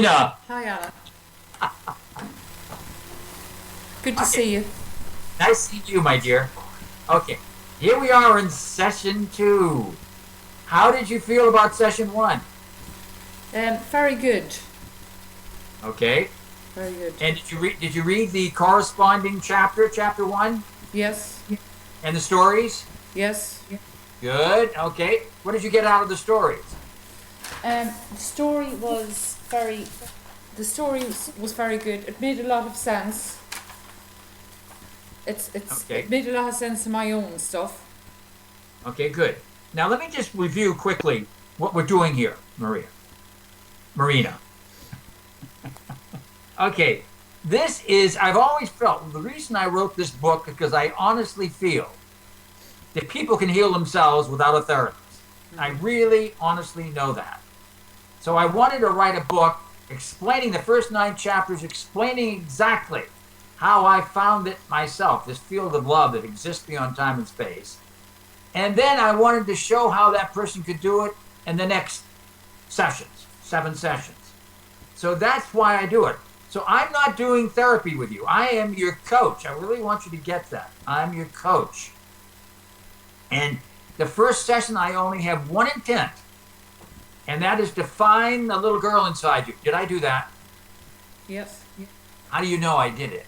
No. Hi, Anna. Good to see you. Nice to see you, my dear. Okay, here we are in session two. How did you feel about session one? Very good. Okay, Very good. and did you read the corresponding chapter, chapter one, Yes. and the stories? Yes. Good. Okay, what did you get out of the stories? The story was very. The story was very good. It made a lot of sense. It Okay. made a lot of sense in my own stuff. Okay, good. Now let me just review quickly what we're doing here, Marina. Okay, I've always felt the reason I wrote this book because I honestly feel that people can heal themselves without a therapist. I really honestly know that. So I wanted to write a book explaining the first nine chapters, explaining exactly how I found it myself, this field of love that exists beyond time and space. And then I wanted to show how that person could do it in the next sessions, 7 sessions. So that's why I do it. So I'm not doing therapy with you. I am your coach. I really want you to get that. I'm your coach. And the first session, I only have one intent, and that is to find the little girl inside you. Did I do that? Yes. How do you know I did it?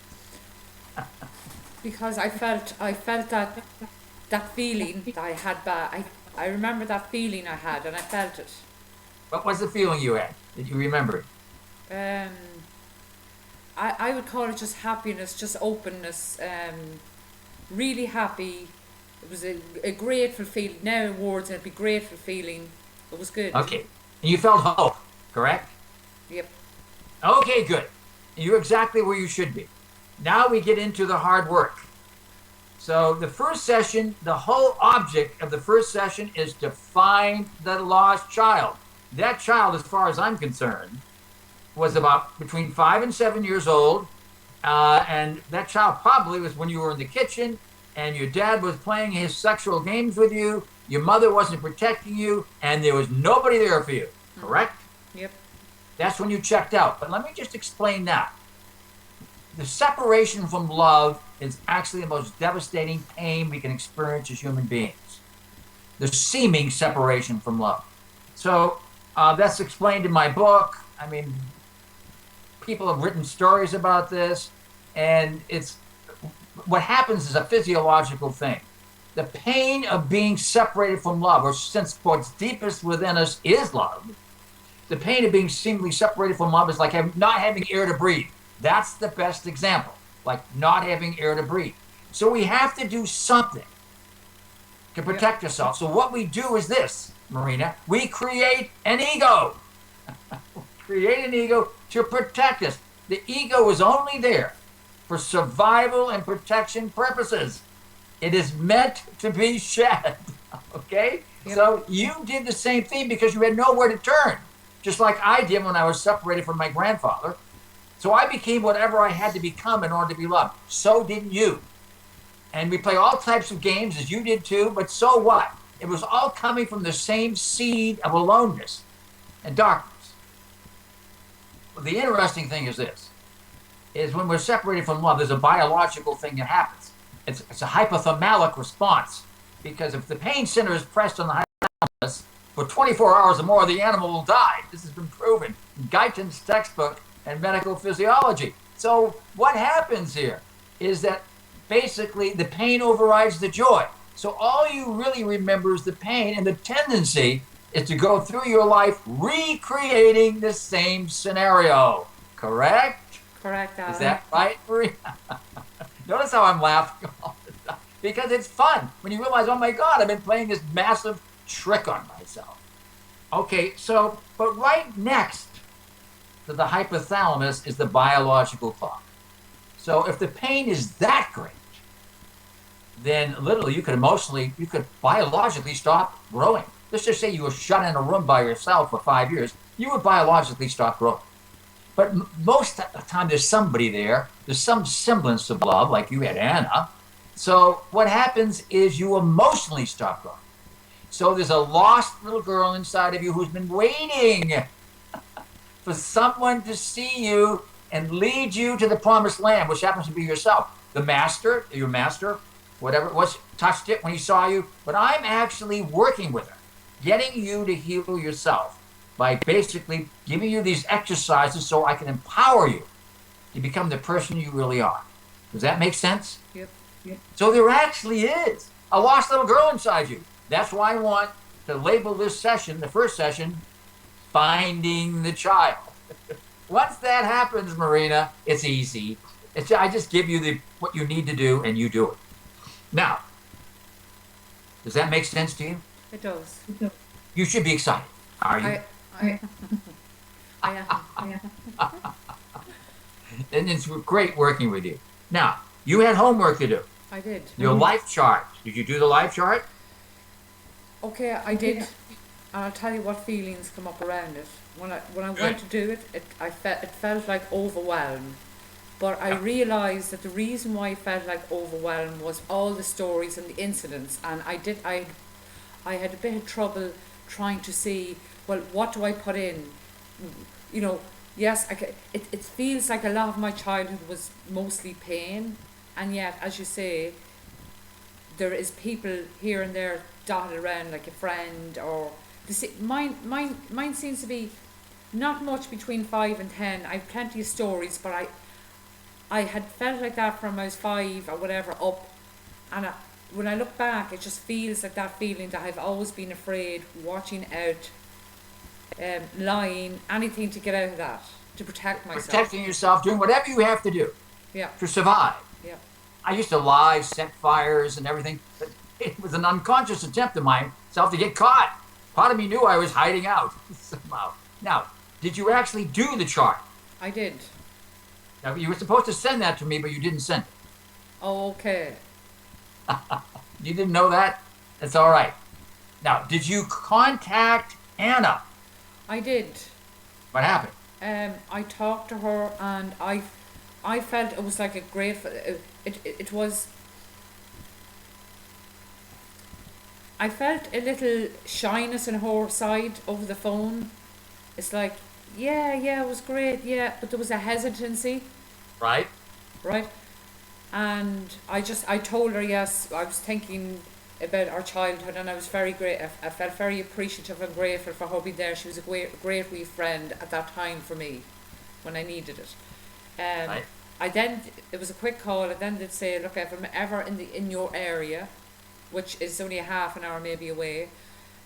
Because I felt that feeling that I had back. I remember that feeling I had, and I felt it. What was the feeling you had? Did you remember it? Um, I would call it just happiness, just openness. Really happy. It was a grateful feeling. Now in words, it'd be grateful feeling. It was good. Okay. And you felt hope, correct? Yep. Okay, good. You're exactly where you should be. Now we get into the hard work. So the first session, the whole object of the first session is to find the lost child. That child, as far as I'm concerned, was about between 5 and 7 years old. And that child probably was when you were in the kitchen and your dad was playing his sexual games with you, your mother wasn't protecting you, and there was nobody there for you, correct? Yep. That's when you checked out. But let me just explain that. The separation from love is actually the most devastating pain we can experience as human beings. The seeming separation from love. So that's explained in my book. I mean, people have written stories about this, and it's what happens is a physiological thing. The pain of being separated from love, or since what's deepest within us is love, the pain of being seemingly separated from love is like not having air to breathe. That's the best example, like not having air to breathe. So we have to do something to protect ourselves. So what we do is this, Marina, we create an ego. Create an ego to protect us. The ego is only there for survival and protection purposes. It is meant to be shed. Okay? Yep. So you did the same thing because you had nowhere to turn, just like I did when I was separated from my grandfather. So I became whatever I had to become in order to be loved. So did you. And we play all types of games as you did too, but so what? It was all coming from the same seed of aloneness and darkness. Well, the interesting thing is this, is when we're separated from love, there's a biological thing that happens. It's a hypothalamic response, because if the pain center is pressed on the hypothalamus for 24 hours or more, the animal will die. This has been proven in Guyton's textbook and medical physiology. So what happens here is that basically the pain overrides the joy. So all you really remember is the pain, and the tendency is to go through your life recreating the same scenario. Correct? Correct, Alan. Is that right, Maria? Notice how I'm laughing all the time. Because it's fun when you realize, oh my God, I've been playing this massive trick on myself. Okay, so, but right next to the hypothalamus is the biological clock. So if the pain is that great, then literally you could biologically stop growing. Let's just say you were shut in a room by yourself for 5 years, you would biologically stop growing. But most of the time there's somebody there, there's some semblance of love, like you had Anna. So what happens is you emotionally stop growing. So there's a lost little girl inside of you who's been waiting for someone to see you and lead you to the promised land, which happens to be yourself. The master, your master, whatever it was, touched it when he saw you. But I'm actually working with her, getting you to heal yourself by basically giving you these exercises so I can empower you to become the person you really are. Does that make sense? Yep. So there actually is a lost little girl inside you. That's why I want to label this session, the first session, Finding the Child. Once that happens, Marina, it's easy. I just give you what you need to do, and you do it. Now, does that make sense to you? It does. You should be excited. Are you? I am. And it's great working with you. Now, you had homework to do. I did. Your life chart. Did you do the life chart? Okay, I did, and I'll tell you what feelings come up around it. When I went to do it, it felt like overwhelmed. But I realised that the reason why I felt like overwhelmed was all the stories and the incidents, and I had a bit of trouble trying to see, well, what do I put in? You know, yes, it feels like a lot of my childhood was mostly pain, and yet, as you say, there is people here and there dotted around, like a friend, or mine seems to be not much between 5 and 10. I have plenty of stories, but I had felt like that from I was 5 or whatever up, and when I look back, it just feels like that feeling that I've always been afraid, watching out, lying, anything to get out of that, to protect myself. Protecting yourself, doing whatever you have to do to survive. Yeah. I used to lie, set fires and everything, but it was an unconscious attempt of myself to get caught. Part of me knew I was hiding out somehow. Now, did you actually do the chart? I did. Now, you were supposed to send that to me, but you didn't send it. Oh, okay. You didn't know that? That's all right. Now, did you contact Anna? I did. What happened? I talked to her, and I felt it was like a great. It was. I felt a little shyness on her side over the phone. It's like, yeah, it was great, yeah, but there was a hesitancy. Right. And I told her, yes, I was thinking about our childhood, and I was very great. I felt very appreciative and grateful for her being there. She was a great wee friend at that time for me, when I needed it. Right. It was a quick call. I then did say, look, if I'm ever in your area, which is only a half an hour maybe away,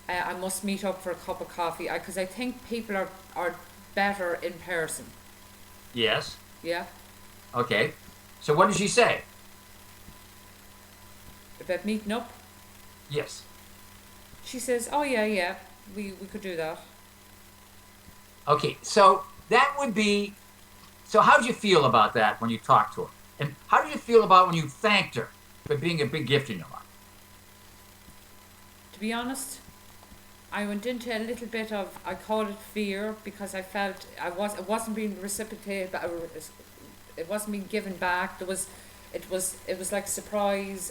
I must meet up for a cup of coffee, because I think people are better in person. Yes. Yeah. Okay. So what did she say? About meeting up. Yes. She says, oh yeah, we could do that. Okay, so that would be. So how did you feel about that when you talked to her? And how did you feel about when you thanked her for being a big gift in your life? To be honest, I went into a little bit of, I call it fear, because I felt it wasn't being reciprocated, but it wasn't being given back. It was like a surprise,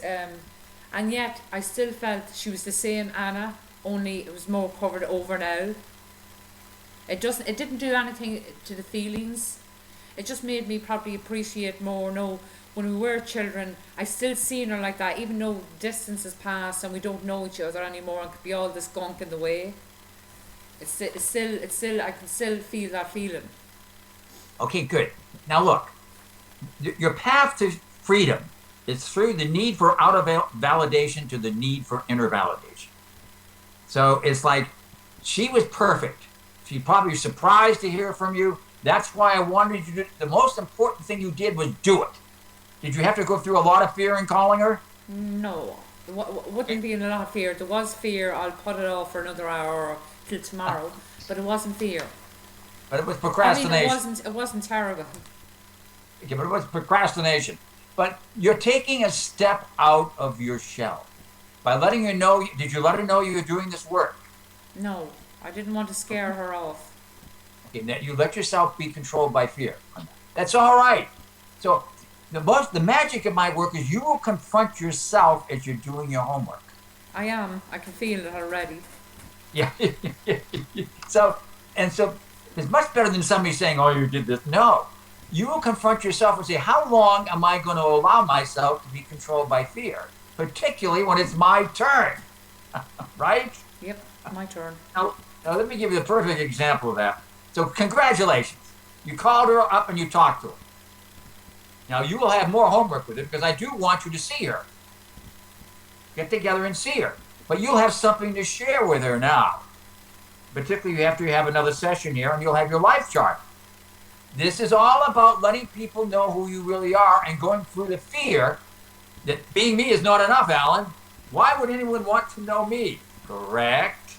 and yet I still felt she was the same Anna, only it was more covered over now. It didn't do anything to the feelings. It just made me probably appreciate more. No, when we were children, I still seen her like that, even though distance has passed and we don't know each other anymore, and could be all this gunk in the way. It's still, I can still feel that feeling. Okay, good. Now look, your path to freedom is through the need for outer validation to the need for inner validation. So it's like, she was perfect. She probably was surprised to hear from you. That's why I wanted you to, the most important thing you did was do it. Did you have to go through a lot of fear in calling her? No, there wouldn't be a lot of fear. There was fear, I'll put it off for another hour or till tomorrow, but it wasn't fear. But it was procrastination. I mean, it wasn't terrible. Okay, but it was procrastination. But you're taking a step out of your shell. By letting her know, did you let her know you were doing this work? No, I didn't want to scare her off. Okay, you let yourself be controlled by fear. That's all right. So the magic of my work is you will confront yourself as you're doing your homework. I am. I can feel it already. Yeah. So It's much better than somebody saying, oh, you did this. No. You will confront yourself and say, how long am I going to allow myself to be controlled by fear? Particularly when it's my turn. Right? Yep, my turn. Now, let me give you the perfect example of that. So, congratulations. You called her up and you talked to her. Now, you will have more homework with it because I do want you to see her. Get together and see her. But you'll have something to share with her now. Particularly after you have another session here and you'll have your life chart. This is all about letting people know who you really are and going through the fear that being me is not enough, Alan. Why would anyone want to know me? Correct?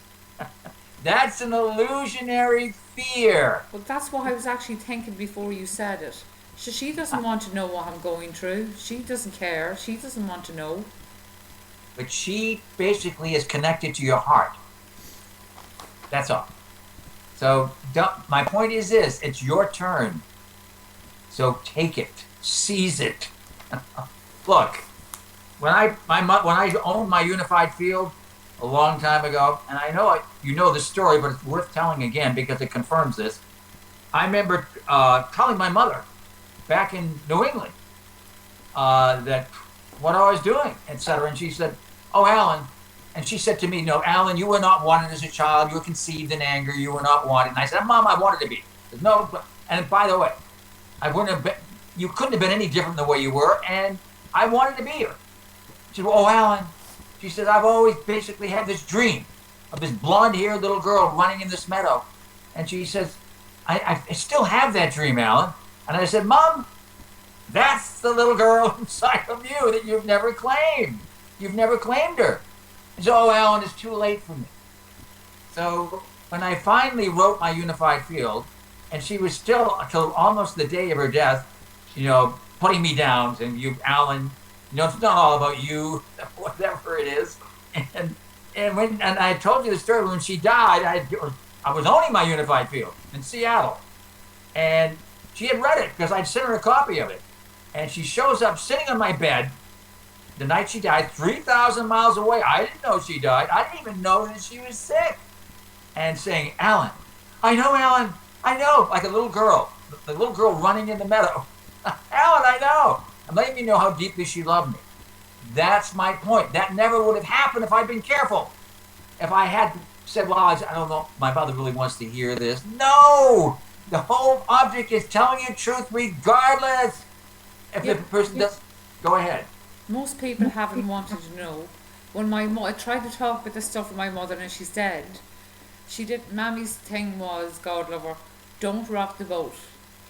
That's an illusionary fear. Well, that's what I was actually thinking before you said it. She doesn't want to know what I'm going through. She doesn't care. She doesn't want to know. But she basically is connected to your heart. That's all. So my point is this, it's your turn. So take it, seize it. Look, when I owned my unified field a long time ago, and I know you know the story, but it's worth telling again because it confirms this. I remember telling my mother back in New England that what I was doing, etc. And she said, oh, Alan. And she said to me, no, Alan, you were not wanted as a child. You were conceived in anger. You were not wanted. And I said, Mom, I wanted to be. Said, no, and by the way, I wouldn't have been, you couldn't have been any different than the way you were. And I wanted to be here. She said, oh, Alan. She said, I've always basically had this dream of this blonde-haired little girl running in this meadow. And she says, I still have that dream, Alan. And I said, Mom, that's the little girl inside of you that you've never claimed. You've never claimed her. So, oh, Alan, it's too late for me. So when I finally wrote my unified field, and she was still, until almost the day of her death, putting me down, saying, you, Alan, it's not all about you, whatever it is. And I told you the story, when she died, I was owning my unified field in Seattle. And she had read it because I'd sent her a copy of it. And she shows up sitting on my bed the night she died, 3,000 miles away. I didn't know she died. I didn't even know that she was sick. And saying, Alan, I know, like a little girl, the little girl running in the meadow. Alan, I know. I'm letting you know how deeply she loved me. That's my point. That never would have happened if I'd been careful. If I had said, well, I don't know, my mother really wants to hear this. No! The whole object is telling you truth regardless. If the person does, go ahead. Most people haven't wanted to know. When I tried to talk about this stuff with my mother and she's dead, Mammy's thing was, God love her, don't rock the boat.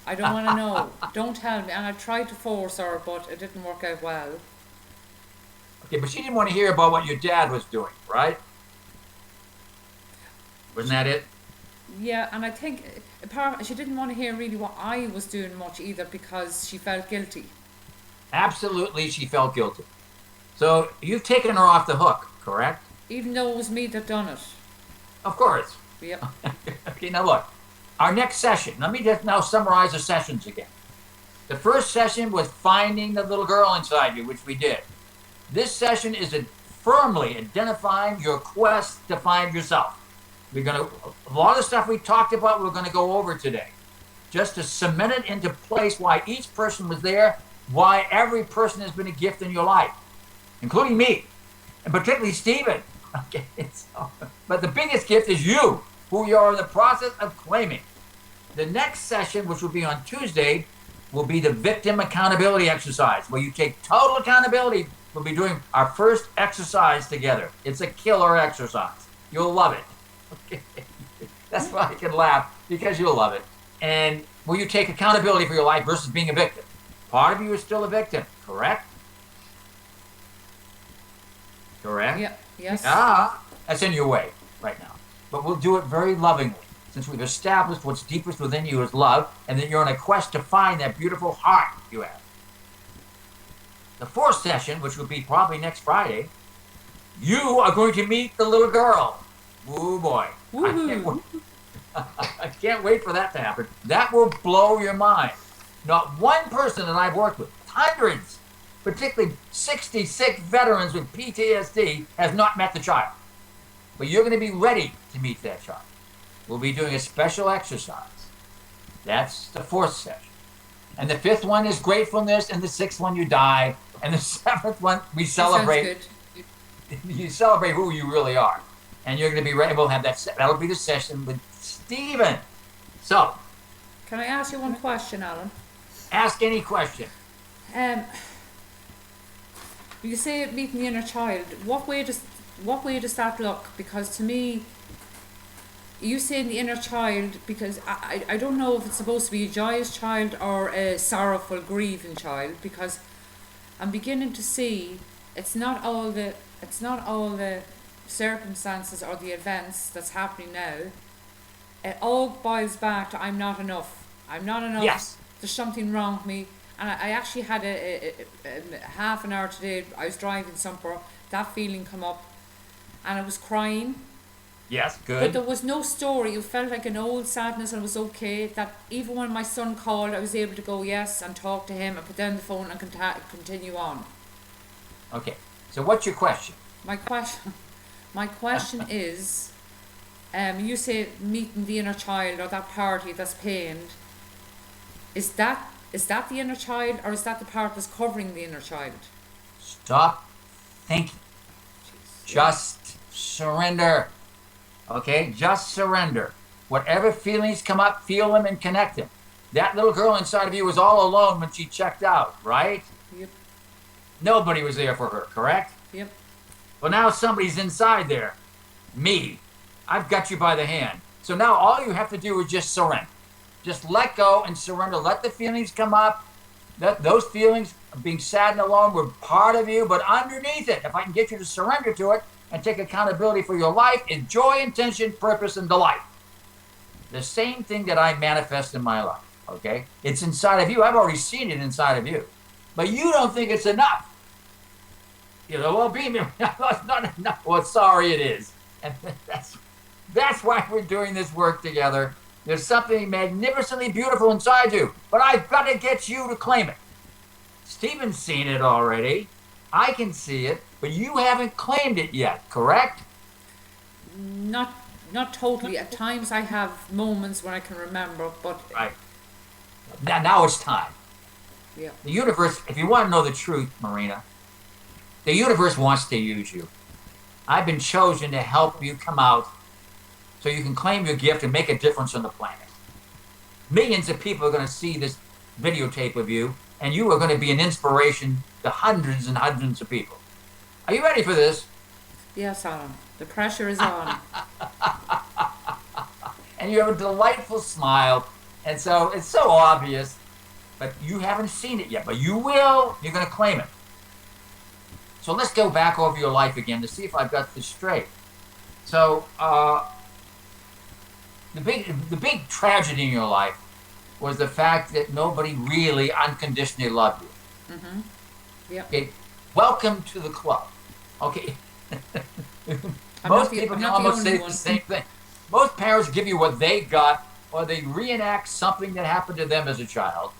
I don't want to know. Don't tell me. And I tried to force her, but it didn't work out well. Okay, but she didn't want to hear about what your dad was doing, right? Wasn't that it? Yeah, and I think she didn't want to hear really what I was doing much either because she felt guilty. Absolutely, she felt guilty. So you've taken her off the hook, correct? Even though it was me that done it. Of course. Yep. Okay, now look. Our next session, let me just now summarize the sessions again. The first session was finding the little girl inside you, which we did. This session is firmly identifying your quest to find yourself. A lot of the stuff we talked about, we're going to go over today. Just to cement it into place why each person was there, why every person has been a gift in your life, including me, and particularly Stephen. Okay, but the biggest gift is you, who you are in the process of claiming. The next session, which will be on Tuesday, will be the victim accountability exercise, where you take total accountability. We'll be doing our first exercise together. It's a killer exercise. You'll love it. Okay. That's why I can laugh, because you'll love it. And will you take accountability for your life versus being a victim? Part of you is still a victim, correct? Correct? Yeah. Yes. That's in your way right now. But we'll do it very lovingly, since we've established what's deepest within you is love, and that you're on a quest to find that beautiful heart you have. The fourth session, which will be probably next Friday, you are going to meet the little girl. Oh boy. I can't wait for that to happen. That will blow your mind. Not one person that I've worked with, hundreds, particularly 66 veterans with PTSD, has not met the child. But you're going to be ready to meet that child. We'll be doing a special exercise That's the fourth session. And the fifth one is gratefulness, and the sixth one you die, and the seventh one we celebrate. Sounds good. You celebrate who you really are, and you're going to be ready. We'll have that. That'll be the session with Stephen. So, Can I ask you one question, Alan? ask any question. You say meeting the inner child. What way does that look? Because to me, you saying the inner child, because I don't know if it's supposed to be a joyous child or a sorrowful, grieving child, because I'm beginning to see it's not all the circumstances or the events that's happening now. It all boils back to I'm not enough. I'm not enough. Yes. There's something wrong with me. And I actually had a half an hour today. I was driving somewhere. That feeling come up, and I was crying. Yes, But good. there was no story. It felt like an old sadness, and it was okay. That even when my son called, I was able to go yes and talk to him and put down the phone and continue on. Okay. So, what's your question? My question is, you say meeting the inner child or that party that's pained. Is that the inner child, or is that the part that's covering the inner child? Stop thinking. Jeez. Just surrender. Okay? Just surrender. Whatever feelings come up, feel them and connect them. That little girl inside of you was all alone when she checked out, right? Yep. Nobody was there for her, correct? Yep. Well, now somebody's inside there. Me. I've got you by the hand. So now all you have to do is just surrender. Just let go and surrender. Let the feelings come up. Those feelings of being sad and alone were part of you, but underneath it, if I can get you to surrender to it and take accountability for your life, is joy, intention, purpose, and delight. The same thing that I manifest in my life, okay? It's inside of you. I've already seen it inside of you. But you don't think it's enough. You know, well, being it's not enough. Well, sorry, it is. And that's why we're doing this work together. There's something magnificently beautiful inside you, but I've got to get you to claim it. Stephen's seen it already. I can see it, but you haven't claimed it yet, correct? Not totally. At times I have moments when I can remember, but Right. Now it's time. yeah. The universe, if you want to know the truth, Marina, the universe wants to use you. I've been chosen to help you come out so you can claim your gift and make a difference on the planet. Millions of people are going to see this videotape of you, and you are going to be an inspiration to hundreds and hundreds of people. Are you ready for this? Yes, Alan. The pressure is on. And you have a delightful smile, and so it's so obvious, but you haven't seen it yet, but you will. You're going to claim it. So let's go back over your life again to see if I've got this straight. So, the big tragedy in your life was the fact that nobody really unconditionally loved you. Mm-hmm. Yep. Okay, welcome to the club. Okay. I'm Most not the people can only almost say one. the same thing. Most parents give you what they got, or they reenact something that happened to them as a child.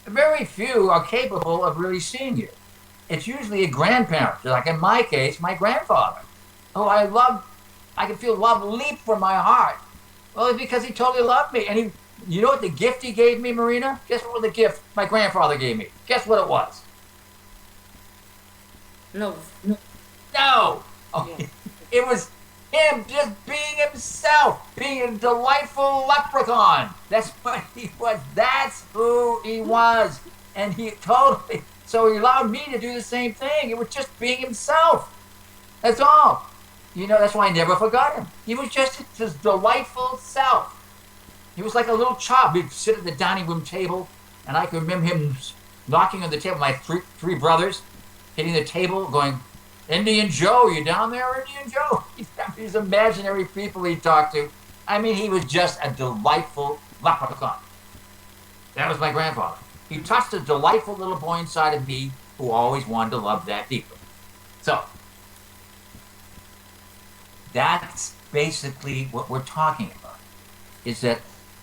Very few are capable of really seeing you. It's usually a grandparent, like in my case, my grandfather. Oh, I can feel love leap from my heart. Well, it's because he totally loved me. And you know what the gift he gave me, Marina? Guess what the gift my grandfather gave me? Guess what it was? Love. No! Oh, Yeah. It was him just being himself, being a delightful leprechaun. That's what he was. That's who he was. And so he allowed me to do the same thing. It was just being himself. That's all. You know, that's why I never forgot him. He was just his delightful self. He was like a little child. We'd sit at the dining room table, and I can remember him knocking on the table, my three brothers, hitting the table, going, Indian Joe, you down there, Indian Joe? These imaginary people he talked to. I mean, he was just a delightful leprechaun. That was my grandfather. He touched a delightful little boy inside of me who always wanted to love that deeply. So, that's basically what we're talking about, is that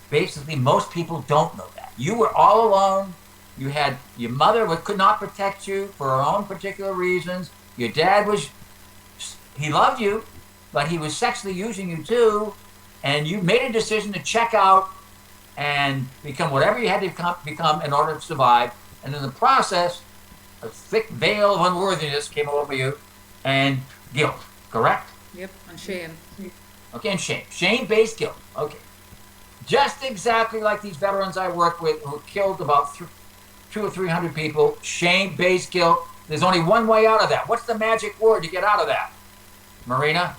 basically most people don't know that. You were all alone. You had your mother could not protect you for her own particular reasons. Your dad he loved you, but he was sexually using you too. And you made a decision to check out and become whatever you had to become in order to survive. And in the process, a thick veil of unworthiness came over you and guilt, correct? Yep, and shame. Okay, and shame. Shame-based guilt. Okay. Just exactly like these veterans I work with who killed about 200 or 300 people. Shame-based guilt. There's only one way out of that. What's the magic word to get out of that? Marina?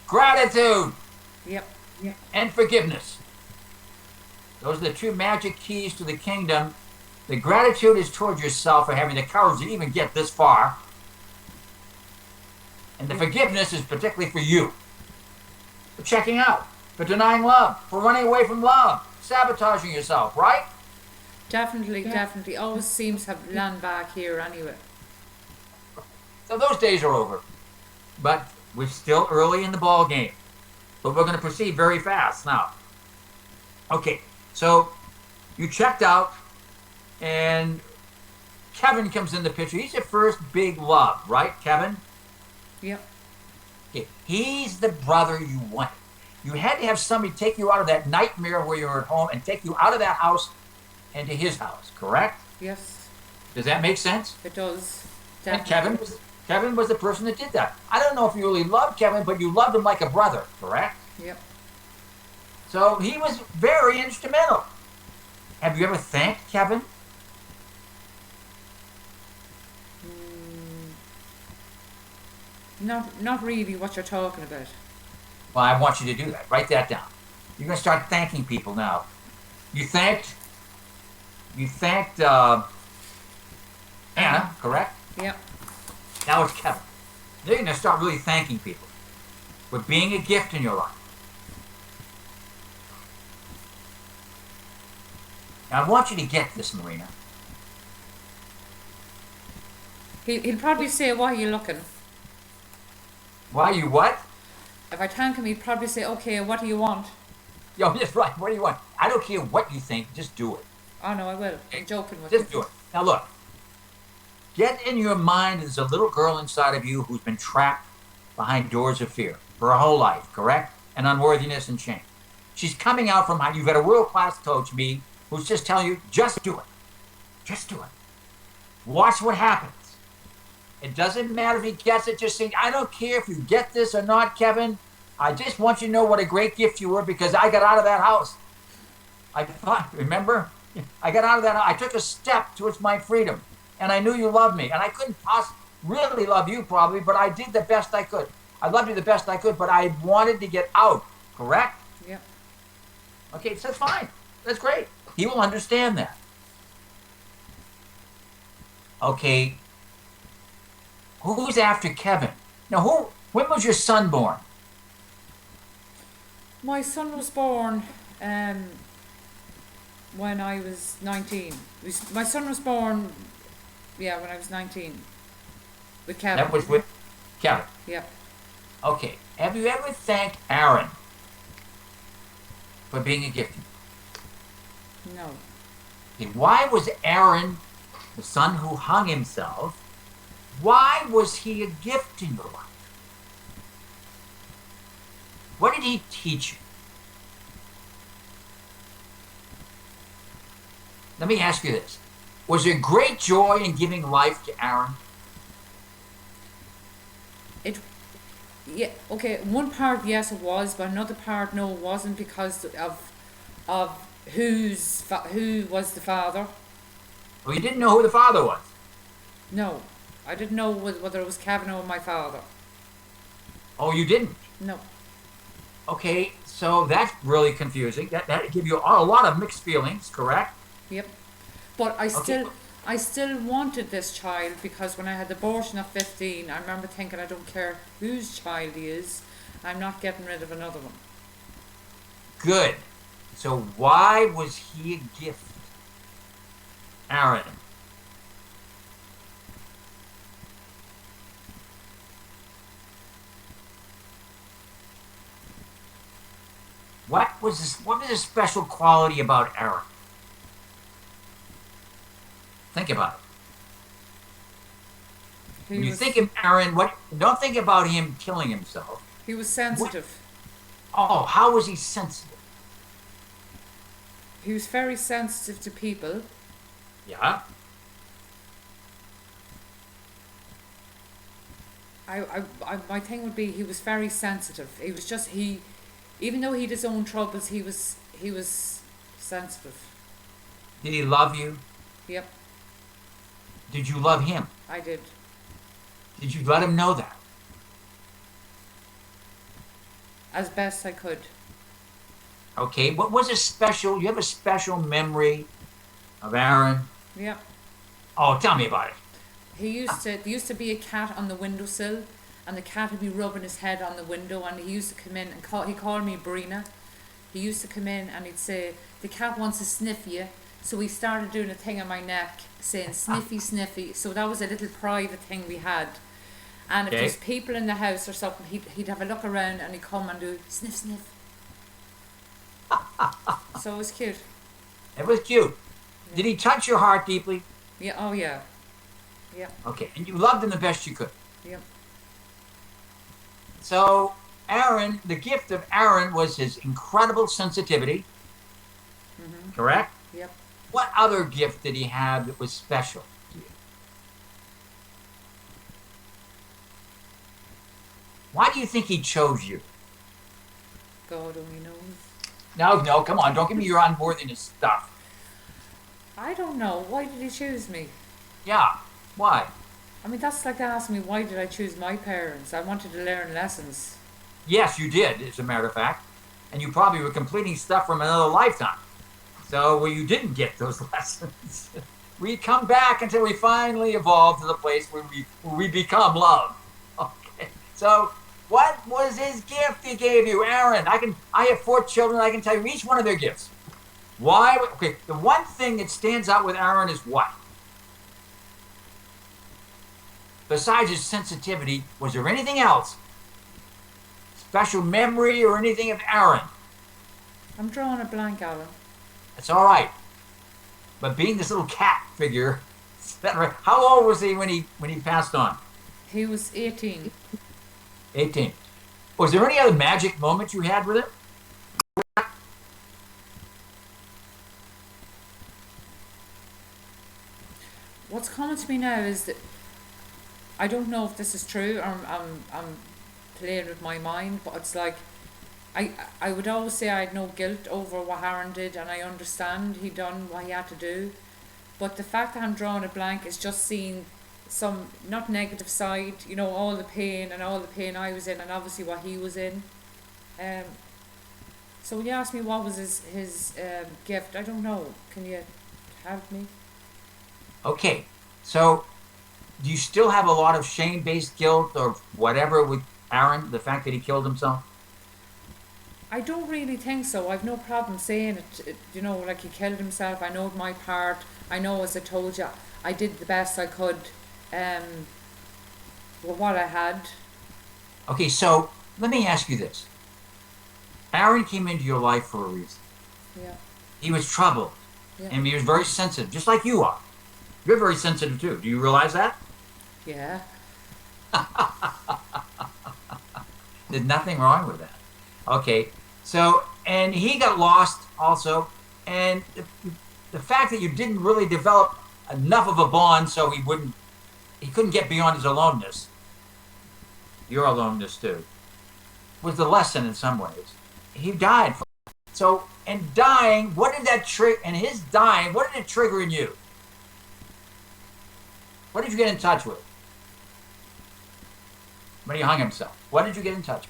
Gratitude. Yep. And forgiveness. Those are the two magic keys to the kingdom. The gratitude is towards yourself for having the courage to even get this far. And the forgiveness is particularly for you. For checking out, for denying love, for running away from love, sabotaging yourself, right? Definitely. Always seems to have land back here anyway. So those days are over. But we're still early in the ball game. But we're going to proceed very fast now. Okay, so you checked out, and Kevin comes in the picture. He's your first big love, right, Kevin? Yep. Okay, he's the brother you wanted. You had to have somebody take you out of that nightmare where you were at home and take you out of that house into his house, correct? Yes. Does that make sense? It does. And Definitely. Kevin was the person that did that. I don't know if you really loved Kevin, but you loved him like a brother, correct? Yep. So he was very instrumental. Have you ever thanked Kevin? Not really what you're talking about. Well, I want you to do that. Write that down. You're going to start thanking people now. You thanked Anna, correct? Yep. Now it's Kevin. Then you're going to start really thanking people for being a gift in your life. Now, I want you to get this, Marina. He'll probably say, "Why are you looking?" Why you what? If I thank him, he'd probably say, "Okay, what do you want?" Yo, that's right. What do you want? I don't care what you think. Just do it. Oh no, I will. I'm joking with Just you. do it. Now look. Get in your mind there's a little girl inside of you who's been trapped behind doors of fear for her whole life, correct? And unworthiness and shame. She's coming out from behind. You've got a world-class coach, me, who's just telling you, just do it. Just do it. Watch what happens. It doesn't matter if he gets it. Just say, I don't care if you get this or not, Kevin. I just want you to know what a great gift you were because I got out of that house. I thought, remember? I got out of that house. I took a step towards my freedom. And I knew you loved me. And I couldn't really love you probably, but I did the best I could. I loved you the best I could, but I wanted to get out. Correct? Yep. Okay, so that's fine. That's great. He will understand that. Okay. Who's after Kevin? Now, when was your son born? My son was born when I was 19. My son was born, when I was 19. With Kevin. That was with Kevin. Yep. Okay. Have you ever thanked Aaron for being a gift? No. Okay, why was Aaron, the son who hung himself, why was he a gift in your life? What did he teach you? Let me ask you this. Was there great joy in giving life to Aaron? Okay, one part yes it was, but another part no it wasn't because of who was the father. Well, you didn't know who the father was. No, I didn't know whether it was Kevin or my father. Oh, you didn't? No. Okay, so that's really confusing. That give you a lot of mixed feelings, correct? Yep. But I still wanted this child because when I had the abortion at 15, I remember thinking, I don't care whose child he is, I'm not getting rid of another one. Good. So why was he a gift? Aaron. What was the special quality about Aaron? Think about it. When you think of Aaron, don't think about him killing himself. He was sensitive. Oh, how was he sensitive? He was very sensitive to people. Yeah. My thing would be he was very sensitive. He was just even though he had his own troubles, he was sensitive. Did he love you? Yep, Did you love him? I did. Did you let him know that? As best I could. Okay. What was a special? You have a special memory of Aaron? Yep. Oh, tell me about it. There used to be a cat on the windowsill, and the cat would be rubbing his head on the window, and he used to come in and he called me Brina. He used to come in and he'd say, the cat wants to sniff you. So he started doing a thing on my neck saying sniffy sniffy. So that was a little private thing we had. And if Okay. there's people in the house or something, he'd have a look around and he'd come and do sniff sniff. So it was cute. It was cute. Did he touch your heart deeply? Yeah, oh yeah. Yeah, Okay. And you loved him the best you could. yeah. So, Aaron, the gift of Aaron was his incredible sensitivity. Correct? Yep. What other gift did he have that was special to you? Why do you think he chose you? God only knows. No, come on. Don't give me your unworthiness stuff. I don't know. Why did he choose me? Yeah. Why? I mean, that's like asking me why did I choose my parents? I wanted to learn lessons. Yes, you did, as a matter of fact. And you probably were completing stuff from another lifetime. So, well, you didn't get those lessons. We come back until we finally evolve to the place where we become love. Okay. So, what was his gift he gave you, Aaron? I have 4 children. I can tell you each one of their gifts. Why? Okay. The one thing that stands out with Aaron is what? Besides his sensitivity, was there anything else? Special memory or anything of Aaron? I'm drawing a blank, Alan. That's all right. But being this little cat figure, how old was he when he passed on? He was 18. 18. Was there any other magic moment you had with him? What's coming to me now is that I don't know if this is true or I'm playing with my mind, but it's like I would always say I had no guilt over what Aaron did, and I understand he done what he had to do. But the fact that I'm drawing a blank is just seeing some not negative side, all the pain I was in, and obviously what he was in. So when you ask me what was his gift, I don't know. Can you help me? Okay. So, do you still have a lot of shame-based guilt or whatever with Aaron, the fact that he killed himself? I don't really think so. I've no problem saying it. Like he killed himself. I know my part. I know, as I told you, I did the best I could with what I had. Okay, so let me ask you this. Aaron came into your life for a reason. Yeah. He was troubled, Yeah. and he was very sensitive, just like you are. You're very sensitive too. Do you realize that? Yeah. There's nothing wrong with that. Okay, so, and he got lost also, and the fact that you didn't really develop enough of a bond so he couldn't get beyond his aloneness, your aloneness too, was the lesson in some ways. He died. So, and dying, what did that trigger, and his dying, what did it trigger in you? What did you get in touch with? When he hung himself, what did you get in touch with?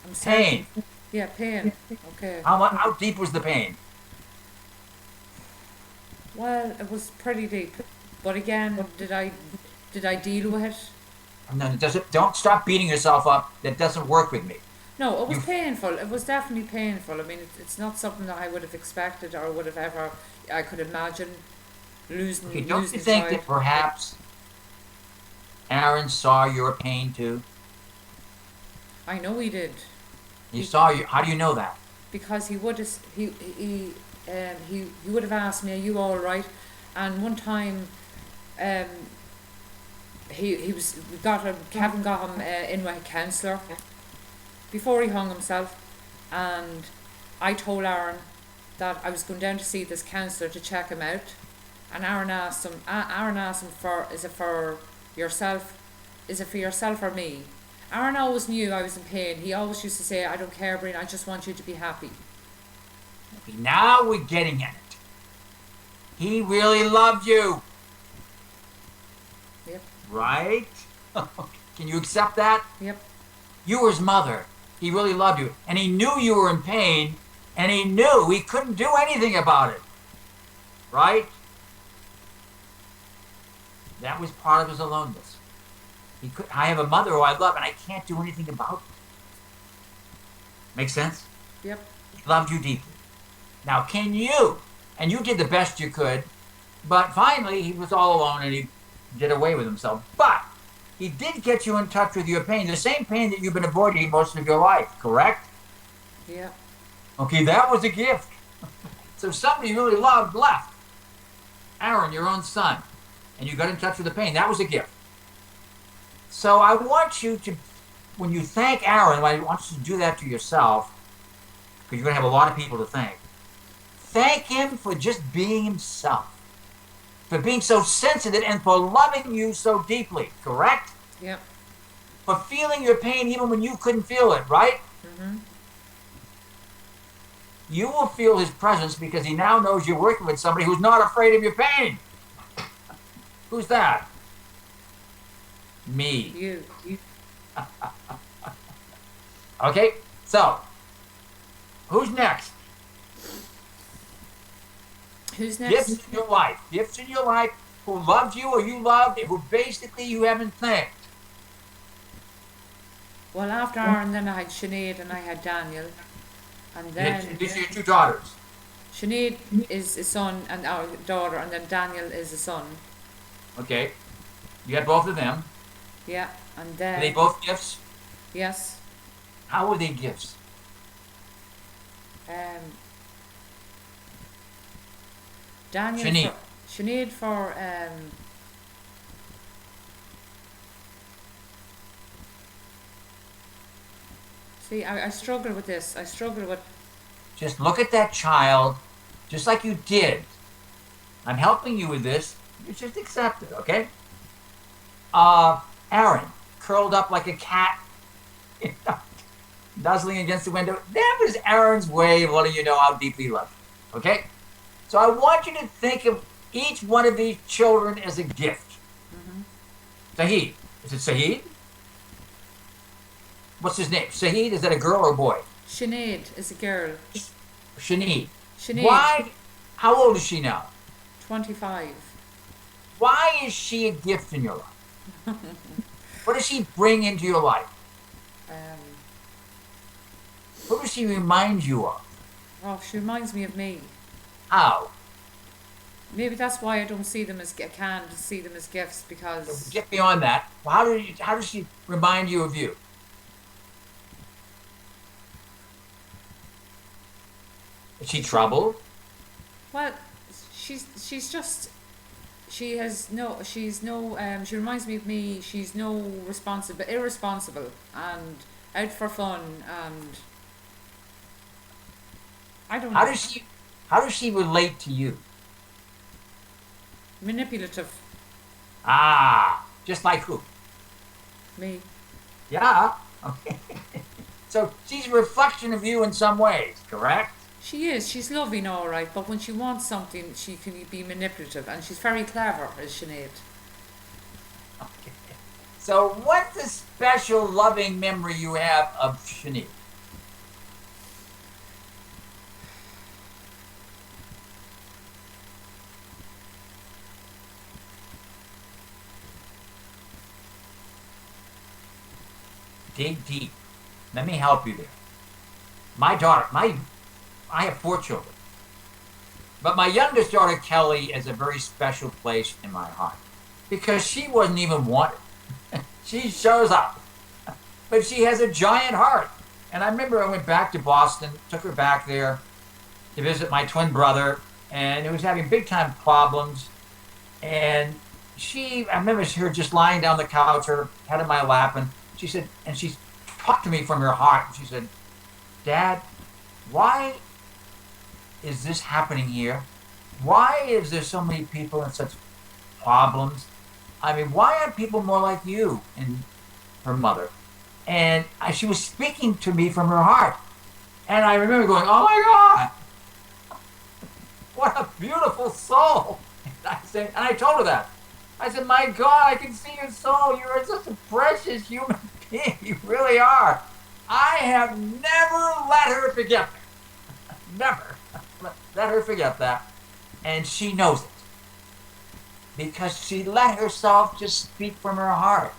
I'm sorry. Pain. Yeah, pain. Okay. How deep was the pain? Well, it was pretty deep, but again, did I deal with it? No, don't stop beating yourself up. That doesn't work with me. No, it was You- painful. It was definitely painful. I mean, it's not something that I would have expected or would have ever. I could imagine losing. Okay, don't losing you think child. that perhaps Aaron saw your pain too? I know he did, He saw you. How do you know that? because he would have. He would have asked me, "Are you all right?" And one time, Kevin got him in with a counsellor before he hung himself, and I told Aaron that I was going down to see this counsellor to check him out, and Aaron asked him, is it for yourself? Is it for yourself or me? Aaron always knew I was in pain. He always used to say, I don't care, Breen, I just want you to be happy. Okay, now we're getting at it. He really loved you. Yep. Right? Can you accept that? Yep. You were his mother. He really loved you. And he knew you were in pain, and he knew he couldn't do anything about it. Right? That was part of his aloneness. I have a mother who I love, and I can't do anything about it. Make sense? Yep. He loved you deeply. Now, can you, and you did the best you could, but finally he was all alone and he did away with himself. But he did get you in touch with your pain, the same pain that you've been avoiding most of your life, correct? Yeah. Okay, that was a gift. So somebody you really loved left. Aaron, your own son, and you got in touch with the pain. That was a gift. So I want you to, when you thank Aaron, I want you to do that to yourself, because you're going to have a lot of people to thank. Thank him for just being himself, for being so sensitive and for loving you so deeply, correct? Yep. For feeling your pain even when you couldn't feel it, right? Mm-hmm. You will feel his presence because he now knows you're working with somebody who's not afraid of your pain. Who's that? Me. You. Okay, so who's next? Who's next? Gifts in your life. Gifts in your life who loved you or you loved, who basically you haven't thanked. Well, after Aaron, then I had Sinead and I had Daniel. And then These are your two daughters. Sinead is a son and our daughter, and then Daniel is a son. Okay. You had both of them. Yeah, and then... Are they both gifts? Yes. How were they gifts? Daniel... Sinead. Sinead for... See, I struggle with this. I struggle with... Just look at that child, just like you did. I'm helping you with this. You just accept it, okay? Aaron, curled up like a cat, nuzzling against the window. That was Aaron's way of letting you know how deeply he loved you, okay? So I want you to think of each one of these children as a gift. Mm-hmm. Saheed. Is it Saheed? What's his name? Saheed, is that a girl or a boy? Sinead is a girl. Sinead. Sinead. Why? How old is she now? 25. Why is she a gift in your life? What does she bring into your life? What does she remind you of? Oh, she reminds me of me. How? Maybe that's why I don't see them as I can't see them as gifts, because Get beyond that. How does she remind you of you? Is she troubled? well, she's just she reminds me of me. She's irresponsible and out for fun, and I don't know. How does she relate to you? Manipulative. Ah, just like who? Me. Yeah. Okay. So she's a reflection of you in some ways, correct? She is. She's loving, all right, but when she wants something, she can be manipulative, and she's very clever, is Sinead. Okay. So what's the special loving memory you have of Sinead? Dig deep. Let me help you there. My daughter, I have 4 children. But my youngest daughter, Kelly, is a very special place in my heart. Because she wasn't even wanted. She shows up. But she has a giant heart. And I remember I went back to Boston, took her back there to visit my twin brother, and he was having big time problems. And I remember her just lying down the couch, her head in my lap, and she talked to me from her heart. She said, Dad, why is this happening here? Why is there so many people in such problems? I mean, why aren't people more like you? And her mother. And she was speaking to me from her heart. And I remember going, oh my God, what a beautiful soul. And I told her that. I said, my God, I can see your soul. You're such a precious human being. You really are. I have never let her forget that. Never let her forget that. And she knows it. Because she let herself just speak from her heart.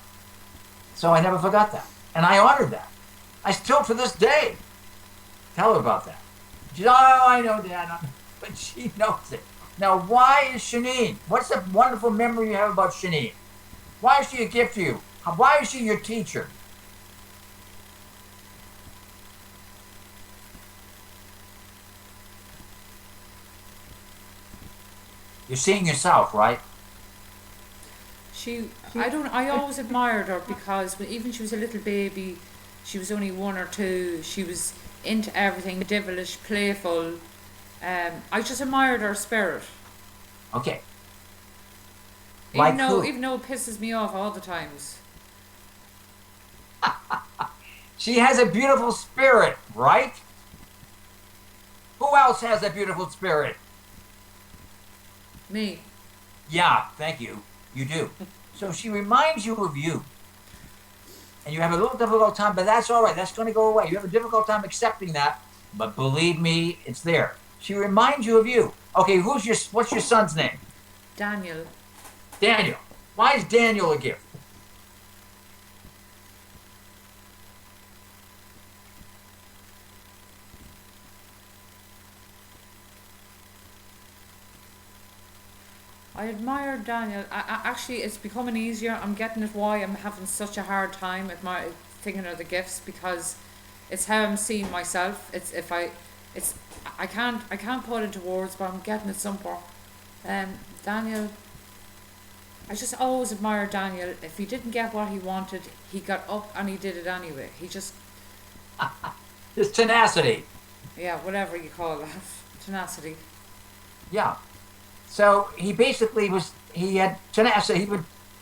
So I never forgot that. And I honored that. I still, to this day, tell her about that. She said, oh, I know, Dad. But she knows it. Now, why is Shanine? What's the wonderful memory you have about Shanine? Why is she a gift to you? Why is she your teacher? You're seeing yourself, right? I always admired her because even she was a little baby, she was only 1 or 2, she was into everything, devilish, playful. I just admired her spirit. Okay. Even Like though, who? even though it pisses me off all the times. She has a beautiful spirit, right? Who else has a beautiful spirit? Me. Yeah, thank you. You do. So she reminds you of you. And you have a little difficult time, but that's all right. That's going to go away. You have a difficult time accepting that, but believe me, it's there. She reminds you of you. Okay, what's your son's name? Daniel. Daniel. Why is Daniel a gift? I admire Daniel. Actually, it's becoming easier. I'm getting it why I'm having such a hard time at my thinking of the gifts because it's how I'm seeing myself. It's I can't put it into words, but I'm getting it somewhere. Daniel. I just always admired Daniel. If he didn't get what he wanted, he got up and he did it anyway. He just, His tenacity. yeah, whatever you call that, tenacity. Yeah. So he basically he had tenacity.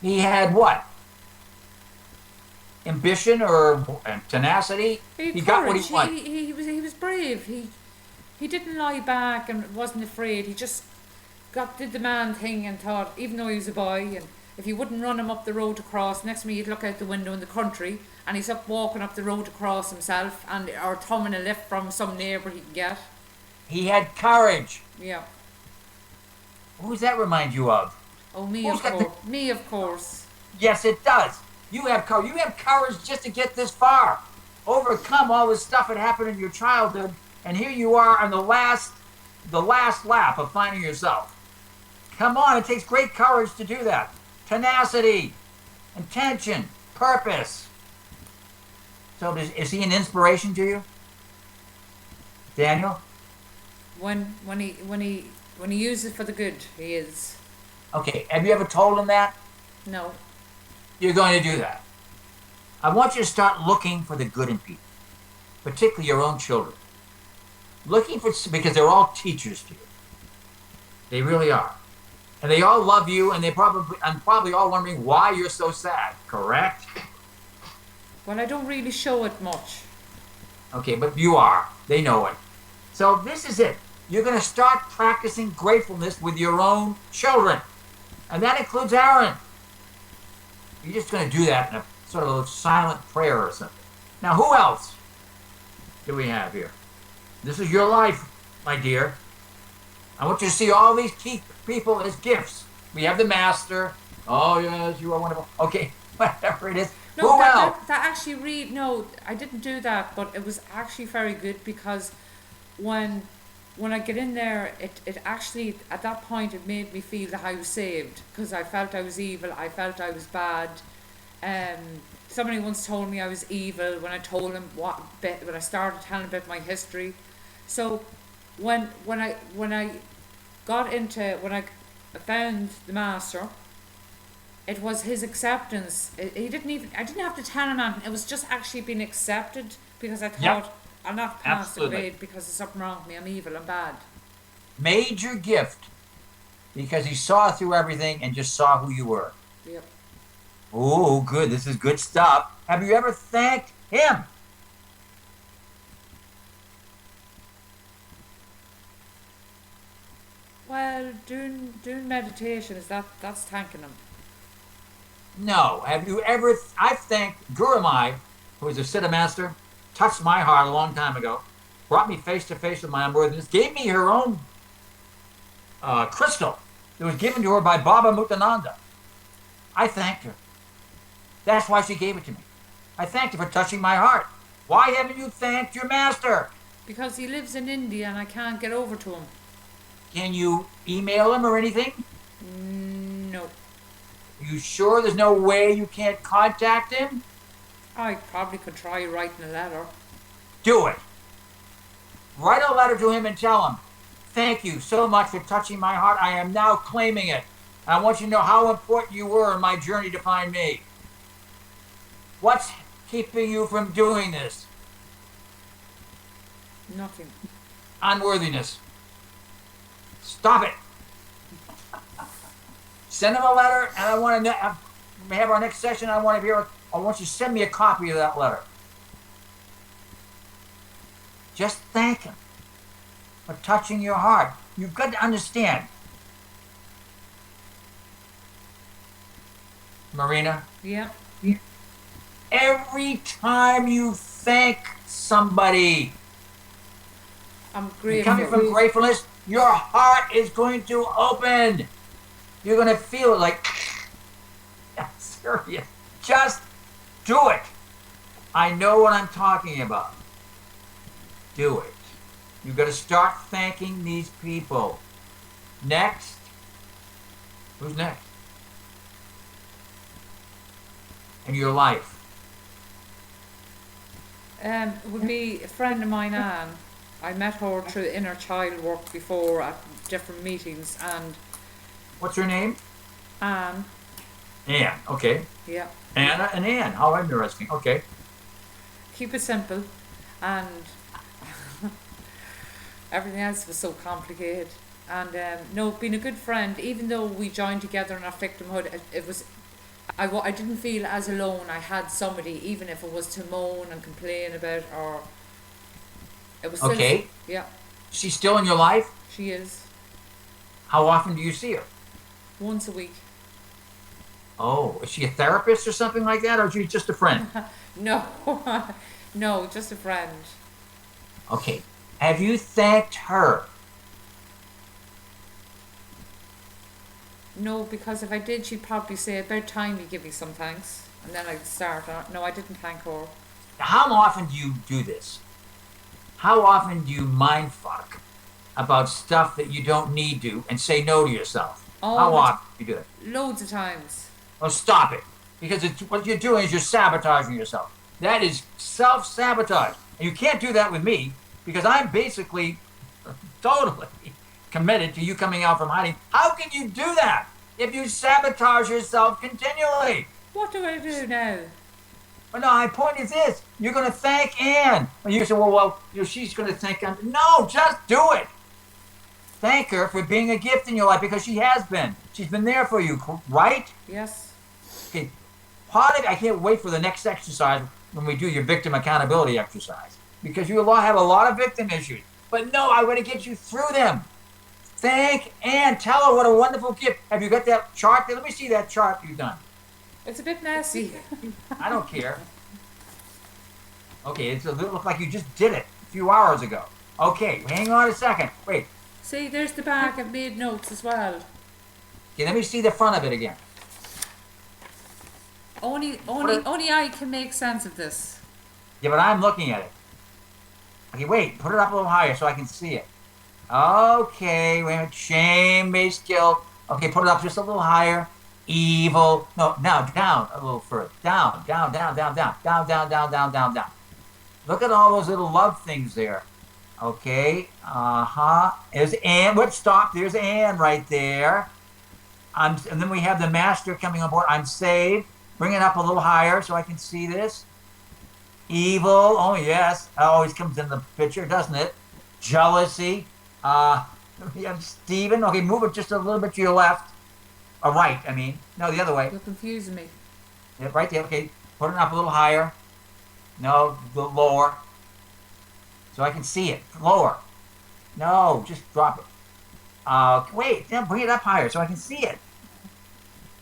He had what? Ambition or tenacity? He had He got what courage. he wanted. He was brave. He didn't lie back and wasn't afraid. He just did the man thing and thought, even though he was a boy, and if you wouldn't run him up the road to cross, next minute you'd look out the window in the country and he's up walking up the road to cross himself and or thumbing a lift from some neighbour he can get. He had courage. Yeah. Who does that remind you of? Oh, me Who's of got the- course. Me of course. Yes, it does. You have courage. You have courage just to get this far. Overcome all this stuff that happened in your childhood, and here you are on the last lap of finding yourself. Come on, it takes great courage to do that. Tenacity, intention, purpose. So is he an inspiration to you, Daniel? When he uses it for the good, he is. Okay, have you ever told him that? No. You're going to do that. I want you to start looking for the good in people, particularly your own children. Because they're all teachers to you. They really are. And they all love you, and I'm probably all wondering why you're so sad, correct? Well, I don't really show it much. Okay, but you are. They know it. So this is it. You're going to start practicing gratefulness with your own children. And that includes Aaron. You're just going to do that in a sort of a silent prayer or something. Now, who else do we have here? This is your life, my dear. I want you to see all these key people as gifts. We have the master. Oh, yes, you are wonderful. Okay, whatever it is. No, Who else? that actually no, I didn't do that, but it was actually very good because when I get in there, it actually, at that point, it made me feel that I was saved because I felt I was evil, I felt I was bad. Somebody once told me I was evil when I told him when I started telling about my history. So when I found the master, it was his acceptance. He didn't even. I didn't have to tell him anything. It was just actually being accepted because I Yep. thought I'll not pass the Absolutely. grade because there's something wrong with me. I'm evil. I'm bad. Major gift because he saw through everything and just saw who you were. Yep. Oh, good. This is good stuff. Have you ever thanked him? Well, doing meditation is that's thanking him. No. Have you ever? I've thanked Gurumai, who was a Siddha master, touched my heart a long time ago, brought me face to face with my unworthiness, gave me her own crystal that was given to her by Baba Mutananda. I thanked her. That's why she gave it to me. I thanked her for touching my heart. Why haven't you thanked your master? Because he lives in India and I can't get over to him. Can you email him or anything? No. Are you sure there's no way you can't contact him? I probably could try writing a letter. Do it. Write a letter to him and tell him, thank you so much for touching my heart. I am now claiming it. I want you to know how important you were in my journey to find me. What's keeping you from doing this? Nothing. Unworthiness. Stop it. Send him a letter, and I want to have our next session. I want you to send me a copy of that letter. Just thank him for touching your heart. You've got to understand. Marina, Yeah. every time you thank somebody, I'm you're grateful. coming from gratefulness, your heart is going to open. You're going to feel it like, I'm serious. Just do it. I know what I'm talking about. Do it. You've got to start thanking these people. Next. Who's next? In your life. It would be a friend of mine, Anne. I met her through inner child work before at different meetings, and What's her name? Anne, Anne. Okay. yeah, Anna and Anne. How interesting. Okay. keep it simple, and everything else was so complicated. And no, being a good friend, even though we joined together in our victimhood, it was. I didn't feel as alone. I had somebody, even if it was to moan and complain about, or it was still, Okay. yeah, She's still in your life? she is How often do you see her? once a week. Oh, is she a therapist or something like that, or is she just a friend? No, no, just a friend. Okay. Have you thanked her? No, because if I did, she'd probably say, about time you give me some thanks. And then I'd start. No, I didn't thank her. How often do you do this? How often do you mind fuck about stuff that you don't need to and say no to yourself? All How the often do you do it? Loads of times. Oh, stop it. Because what you're doing is you're sabotaging yourself. That is self-sabotage. And you can't do that with me because I'm basically totally committed to you coming out from hiding. How can you do that if you sabotage yourself continually? What do I do now? Well, no, my point is this. You're going to thank Anne. And you say, well, she's going to thank Anne. No, just do it. Thank her for being a gift in your life because she has been. She's been there for you, right? Yes. Okay. Part of it, I can't wait for the next exercise when we do your victim accountability exercise because you have a lot of victim issues. But no, I want to get you through them. Thank Anne. Tell her what a wonderful gift. Have you got that chart there? Let me see that chart you've done. It's a bit messy. I don't care. Okay, it looks like you just did it a few hours ago. Okay, hang on a second. Wait. See, there's the back. I've made notes as well. Okay, let me see the front of it again. Only I can make sense of this. Yeah, but I'm looking at it. Okay, wait. Put it up a little higher so I can see it. Okay, wait a minute. Shame-based guilt. Okay, put it up just a little higher. Evil. No, now down a little further. Down, down, down, down, down, down, down, down, down, down, down. Look at all those little love things there. Okay. There's Anne. Whoops, stop. There's Anne right there. And then we have the master coming on board. I'm saved. Bring it up a little higher so I can see this. Evil. Oh yes, that always comes in the picture, doesn't it? Jealousy. We have Stephen. Okay, move it just a little bit to your left. Or right, I mean. No, the other way. You're confusing me. Yeah, right there. Okay, put it up a little higher. No, a little lower. So I can see it. Lower. No, just drop it. Wait, then bring it up higher so I can see it.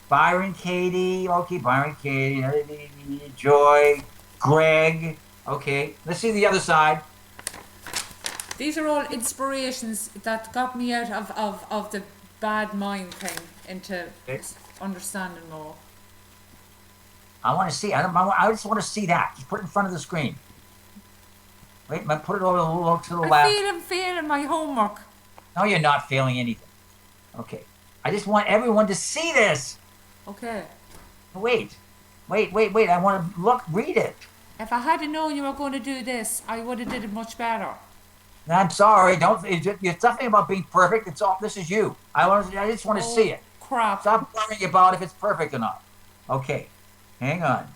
Byron Katie. Okay, Byron Katie. Joy. Greg. Okay, let's see the other side. These are all inspirations that got me out of the bad mind thing into understanding more. I want to see. I just want to see that. Just put it in front of the screen. Wait, put it over a little to the left. I'm failing my homework. No, you're not failing anything. Okay. I just want everyone to see this. Okay. Wait. I want to read it. If I hadn't known you were going to do this, I would have did it much better. I'm sorry. It's nothing about being perfect. It's all. This is you. I just want to see it. Crap. Stop worrying about if it's perfect or not. Okay. Hang on.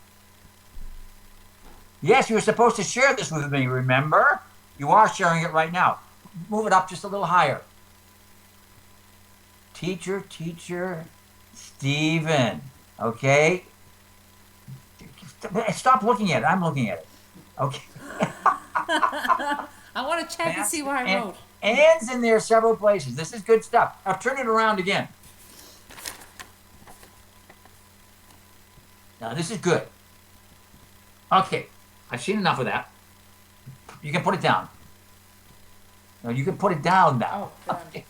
Yes, you were supposed to share this with me, remember? You are sharing it right now. Move it up just a little higher. Teacher, Stephen. Okay? Stop looking at it. I'm looking at it. Okay. I want to check and see what I wrote. Anne's in there several places. This is good stuff. Now turn it around again. Now this is good. Okay. I've seen enough of that. You can put it down. No, you can put it down now. Oh, okay.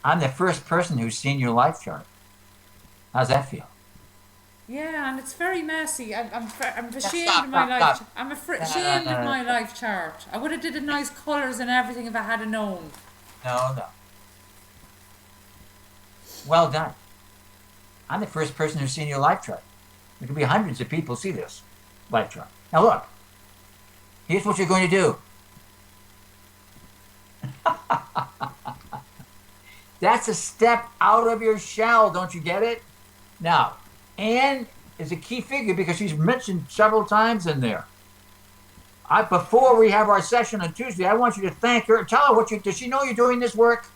I'm the first person who's seen your life chart. How's that feel? Yeah, and it's very messy. I'm ashamed of my life. I'm ashamed of my life chart. I would have did it nice colours and everything if I had known. No. Well done. I'm the first person who's seen your life chart. There could be hundreds of people see this life chart. Now look. Here's what you're going to do. That's a step out of your shell. Don't you get it? Now, Anne is a key figure because she's mentioned several times in there. Before we have our session on Tuesday, I want you to thank her. Tell her does she know you're doing this work?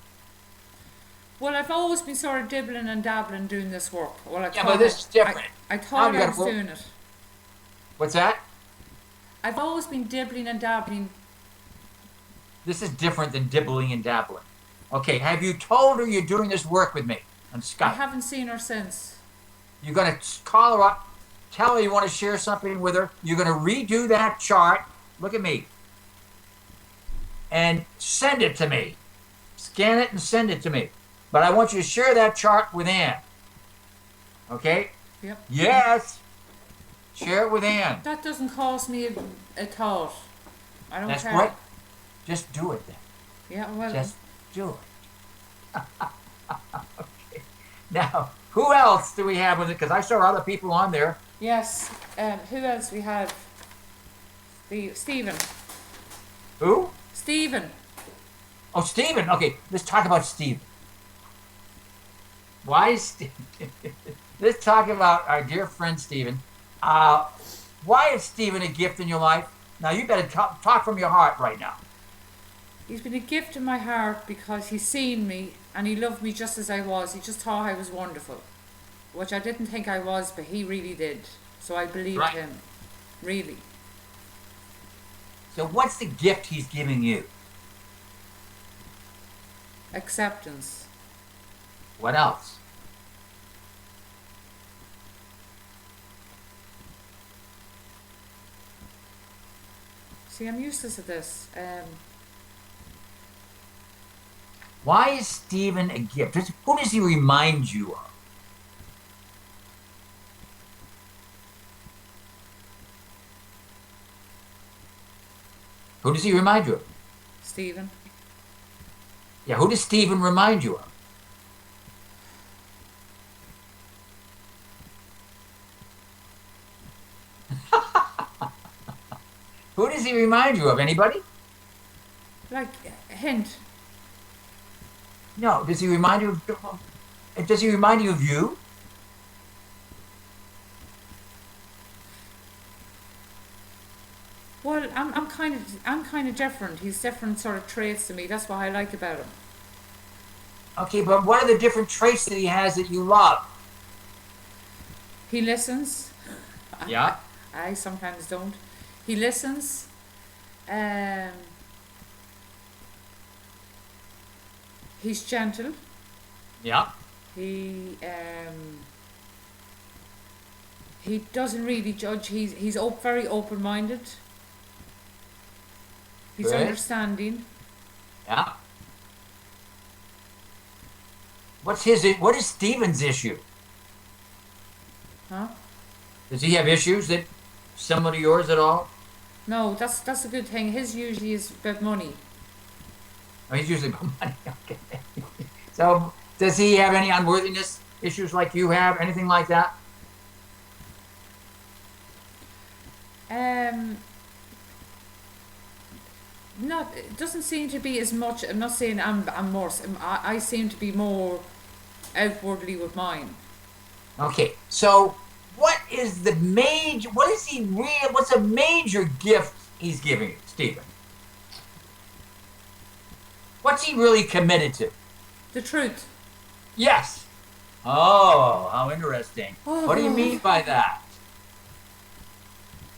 Well, I've always been sort of dibbling and dabbling doing this work. Well, but this is different. I thought I was doing it. What's that? I've always been dibbling and dabbling. This is different than dibbling and dabbling. Okay, have you told her you're doing this work with me on Skype? I haven't seen her since. You're going to call her up, tell her you want to share something with her. You're going to redo that chart. Look at me. And send it to me. Scan it and send it to me. But I want you to share that chart with Anne. Okay? Yep. Yes. Share it with Anne. That doesn't cost me a thought. I don't care. That's right. Just do it then. Yeah, well. Just do it. Okay. Now, who else do we have with it? Because I saw other people on there. Yes. Who else we have? Stephen. Who? Stephen. Oh, Stephen. Okay, let's talk about Stephen. Why is Stephen? Let's talk about our dear friend Stephen. Why is Stephen a gift in your life? Now, you better talk from your heart right now. He's been a gift in my heart because he's seen me and he loved me just as I was. He just thought I was wonderful, which I didn't think I was, but he really did. So I believed him, really. So what's the gift he's giving you? Acceptance. What else? See, I'm useless at this. Why is Stephen a gift? Who does he remind you of? Who does he remind you of? Stephen. Yeah, who does Stephen remind you of? Who does he remind you of? Anybody? Like, a hint. No. Does he remind you of... Does he remind you of you? Well, I'm kind of different. He's different sort of traits to me. That's what I like about him. Okay, but what are the different traits that he has that you love? He listens. Yeah. I sometimes don't. He listens. Um, he's gentle. Yeah. He he doesn't really judge. He's very open minded. He's Good. understanding. Yeah. What is Stephen's issue? Huh? Does he have issues that similar to yours at all? No, that's a good thing. His usually is about money. Oh, he's usually about money. Okay. So does he have any unworthiness issues like you have? Anything like that? Um, not it doesn't seem to be as much. I'm not saying I'm more. I seem to be more outwardly with mine. Okay. So what is the major? What is he real? What's a major gift he's giving you, Stephen? What's he really committed to? The truth. Yes. Oh, how interesting. What do you mean by that?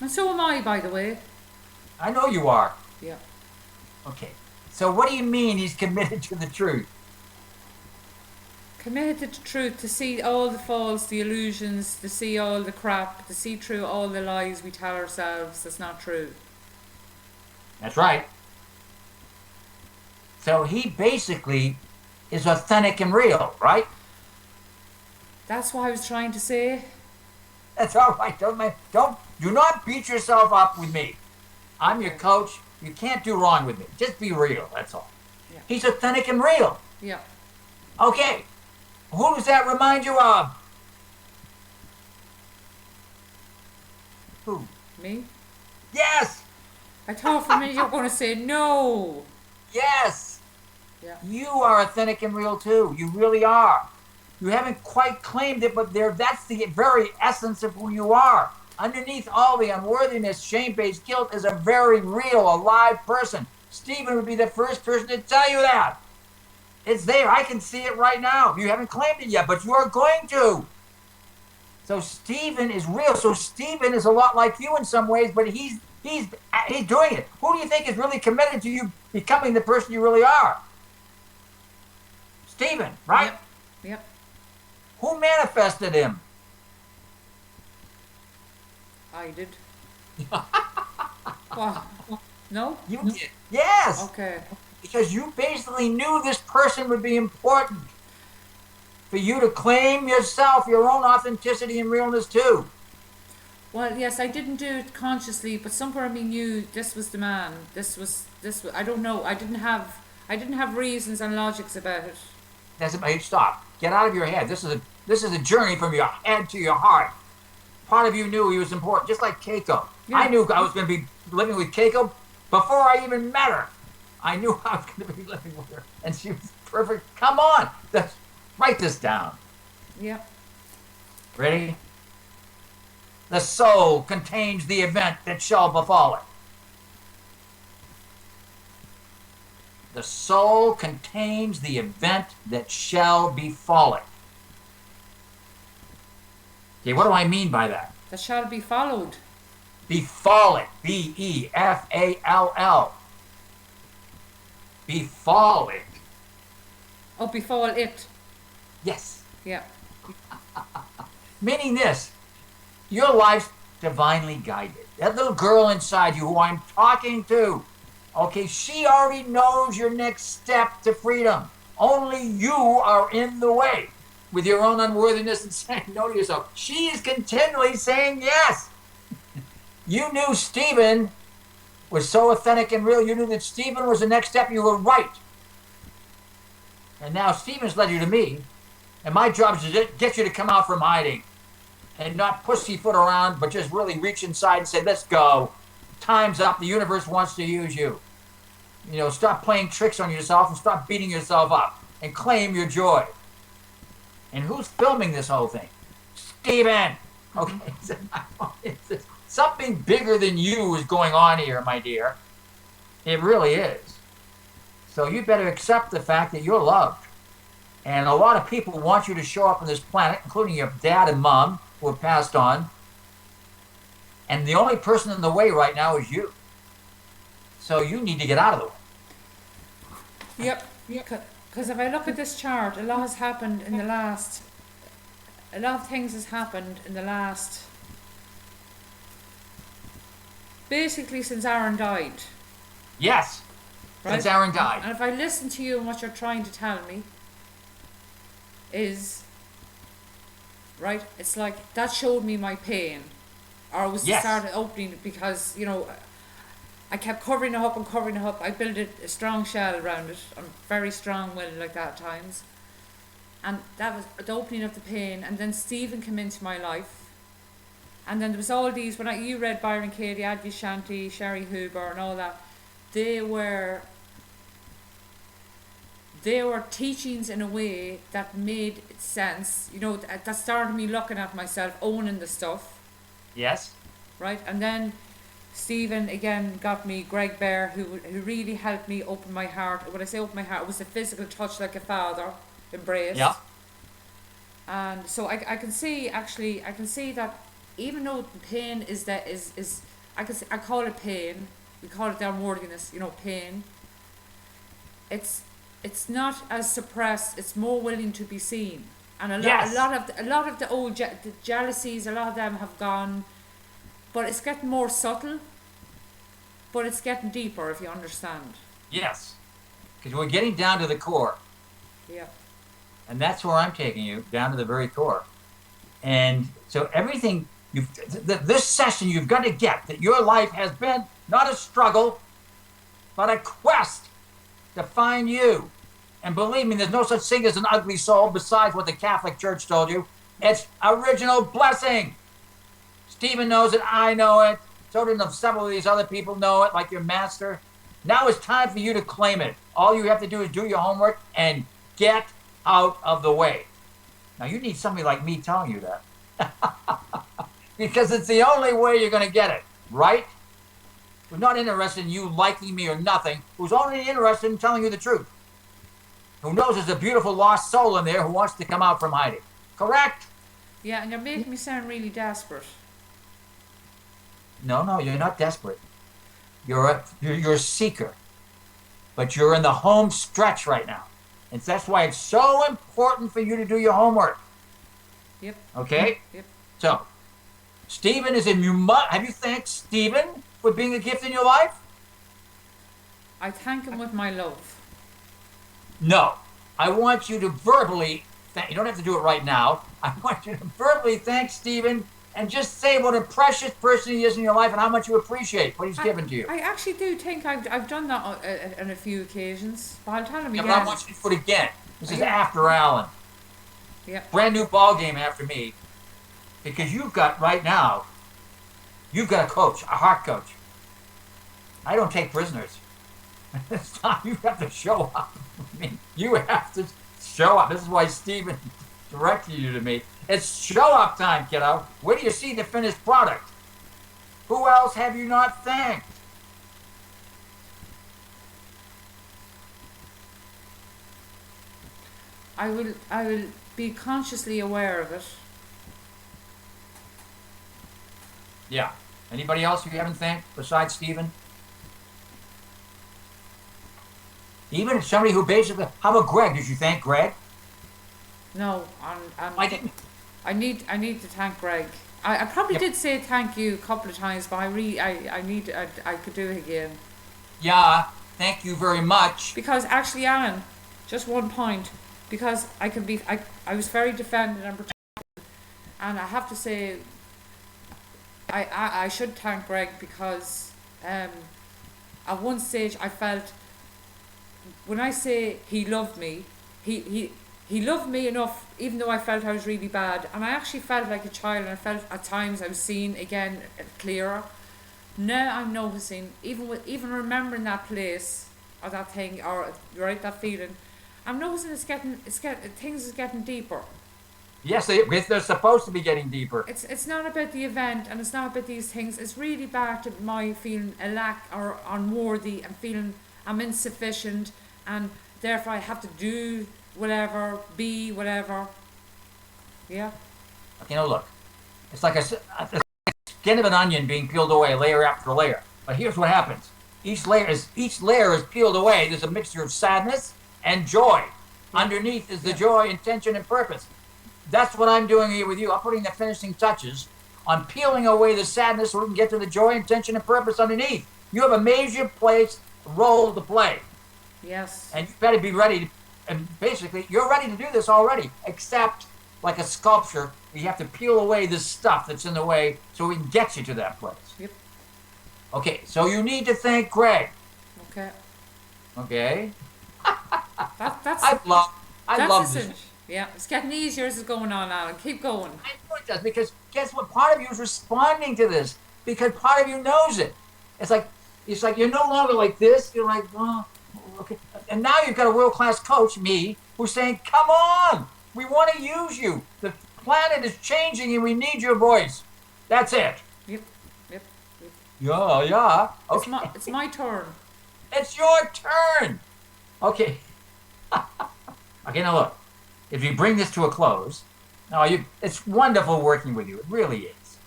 And so am I, by the way. I know you are. Yeah. Okay. So what do you mean he's committed to the truth? Committed to truth, to see all the faults, the illusions, to see all the crap, to see through all the lies we tell ourselves that's not true. That's right. So he basically is authentic and real, right? That's what I was trying to say. That's all right. Do not beat yourself up with me. I'm your coach. You can't do wrong with me. Just be real. That's all. Yeah. He's authentic and real. Yeah. Okay. Who does that remind you of? Who? Me? Yes. I thought for a minute you were going to say no. Yes. Yeah. You are authentic and real too. You really are. You haven't quite claimed it, but that's the very essence of who you are. Underneath all the unworthiness, shame-based guilt is a very real, alive person. Stephen would be the first person to tell you that. It's there. I can see it right now. You haven't claimed it yet, but you are going to. So Stephen is real. So Stephen is a lot like you in some ways, but he's doing it. Who do you think is really committed to you becoming the person you really are? Stephen, right? Yep. Yep. Who manifested him? I did. What? No? You did. Yes. Okay. Because you basically knew this person would be important for you to claim yourself, your own authenticity and realness too. Well, yes, I didn't do it consciously, but somewhere I knew this was the man. This was. I don't know. I didn't have reasons and logics about it. Stop. Get out of your head. This is a journey from your head to your heart. Part of you knew he was important, just like Keiko. Yeah. I knew I was going to be living with Keiko before I even met her. I knew I was going to be living with her, and she was perfect. Come on, write this down. Yep. Ready? The soul contains the event that shall befall it. The soul contains the event that shall befall it. Okay, what do I mean by that? That shall be followed. Befall it. B-E-F-A-L-L. Befall it. Oh, befall it. Yes. Yeah. Meaning this, your life's divinely guided. That little girl inside you who I'm talking to, okay, she already knows your next step to freedom. Only you are in the way with your own unworthiness and saying no to yourself. She is continually saying yes. You knew Stephen was so authentic and real. You knew that Stephen was the next step. You were right. And now Stephen's led you to me. And my job is to get you to come out from hiding and not pussyfoot around, but just really reach inside and say, let's go. Time's up. The universe wants to use you. You know, stop playing tricks on yourself and stop beating yourself up and claim your joy. And who's filming this whole thing? Steven! Okay, something bigger than you is going on here, my dear. It really is. So you better accept the fact that you're loved. And a lot of people want you to show up on this planet, including your dad and mom, who have passed on. And the only person in the way right now is you. So you need to get out of the way. Yep. Because if I look at this chart, a lot has happened in the last. A lot of things has happened in the last. Basically, since Aaron died. Yes. Right? Since Aaron died. And if I listen to you and what you're trying to tell me, is. Right? It's like that showed me my pain. Or it was the start of opening because, you know, I kept covering it up and covering it up. I built a strong shell around it. I'm very strong-willed like that at times. And that was the opening of the pain. And then Stephen came into my life. And then there was all these, when you read Byron Katie, Advi Shanti, Sherry Huber and all that, they were teachings in a way that made sense. You know, that started me looking at myself, owning the stuff. Yes. Right? And then Stephen again got me Greg Bear, who really helped me open my heart. When I say open my heart, it was a physical touch like a father embrace. Yeah. And so I can see that even though the pain is I call it pain. We call it the unworthiness, you know, pain. It's not as suppressed. It's more willing to be seen. And a lot of the old the jealousies, a lot of them have gone, but it's getting more subtle. But it's getting deeper, if you understand. Yes, because we're getting down to the core. Yeah. And that's where I'm taking you, down to the very core. And so everything this session, you've got to get that your life has been not a struggle, but a quest to find you. And believe me, there's no such thing as an ugly soul besides what the Catholic Church told you. It's original blessing. Stephen knows it. I know it. So did several of these other people know it, like your master. Now it's time for you to claim it. All you have to do is do your homework and get out of the way. Now, you need somebody like me telling you that. Because it's the only way you're going to get it, right? Who's not interested in you liking me or nothing. Who's only interested in telling you the truth. Who knows there's a beautiful lost soul in there who wants to come out from hiding. Correct? Yeah, and you're making me sound really desperate. No, you're not desperate. You're a seeker. But you're in the home stretch right now. And that's why it's so important for you to do your homework. Yep. Okay? Yep. So, Stephen is in you. Have you thanked Stephen for being a gift in your life? I thank him with my love. No. I want you to verbally you don't have to do it right now. I want you to verbally thank Stephen and just say what a precious person he is in your life and how much you appreciate what he's given to you. I actually do think I've done that on a few occasions. But I'll tell him again. But I want you to do it again. This is after Alan. Yeah. Brand new ball game after me. Because you've got a coach, a heart coach. I don't take prisoners. This time you have to show up. I mean, you have to show up. This is why Stephen directed you to me. It's show up time, kiddo. Where do you see the finished product? Who else have you not thanked? I will be consciously aware of it. Yeah. Anybody else you haven't thanked besides Stephen? Even somebody who basically... How about Greg? Did you thank Greg? No. I didn't. I need to thank Greg. I probably did say thank you a couple of times, but I could do it again. Yeah. Thank you very much. Because actually, Alan, just one point. Because I was very defended and protected. And I have to say... I should thank Greg because at one stage I felt, when I say he loved me, he loved me enough, even though I felt I was really bad, and I actually felt like a child, and I felt at times I was seeing again clearer. Now I'm noticing, even remembering that place or that thing or that feeling, I'm noticing things is getting deeper. Yes, they're supposed to be getting deeper. It's not about the event, and it's not about these things. It's really back to my feeling a lack or unworthy, and feeling I'm insufficient, and therefore I have to do whatever, be whatever. Yeah. Okay, now look, it's like the skin of an onion being peeled away layer after layer. But here's what happens: each layer is peeled away. There's a mixture of sadness and joy. Underneath is the joy, intention, and purpose. That's what I'm doing here with you. I'm putting the finishing touches on peeling away the sadness so we can get to the joy, intention, and purpose underneath. You have a major role to play. Yes. And you better be ready. And basically, you're ready to do this already, except like a sculpture, you have to peel away this stuff that's in the way so we can get you to that place. Yep. Okay, so you need to thank Greg. Okay. Okay? That's I love this. essential. Yeah, it's getting easier as it's going on, Alan. Keep going. I know it does, because guess what? Part of you is responding to this because part of you knows it. It's like you're no longer like this. You're like, oh, okay. And now you've got a world-class coach, me, who's saying, come on, we want to use you. The planet is changing and we need your voice. That's it. Yep. Yep. Yeah. Okay. It's my turn. It's your turn. Okay. Okay, now look. If you bring this to a close, it's wonderful working with you. It really is.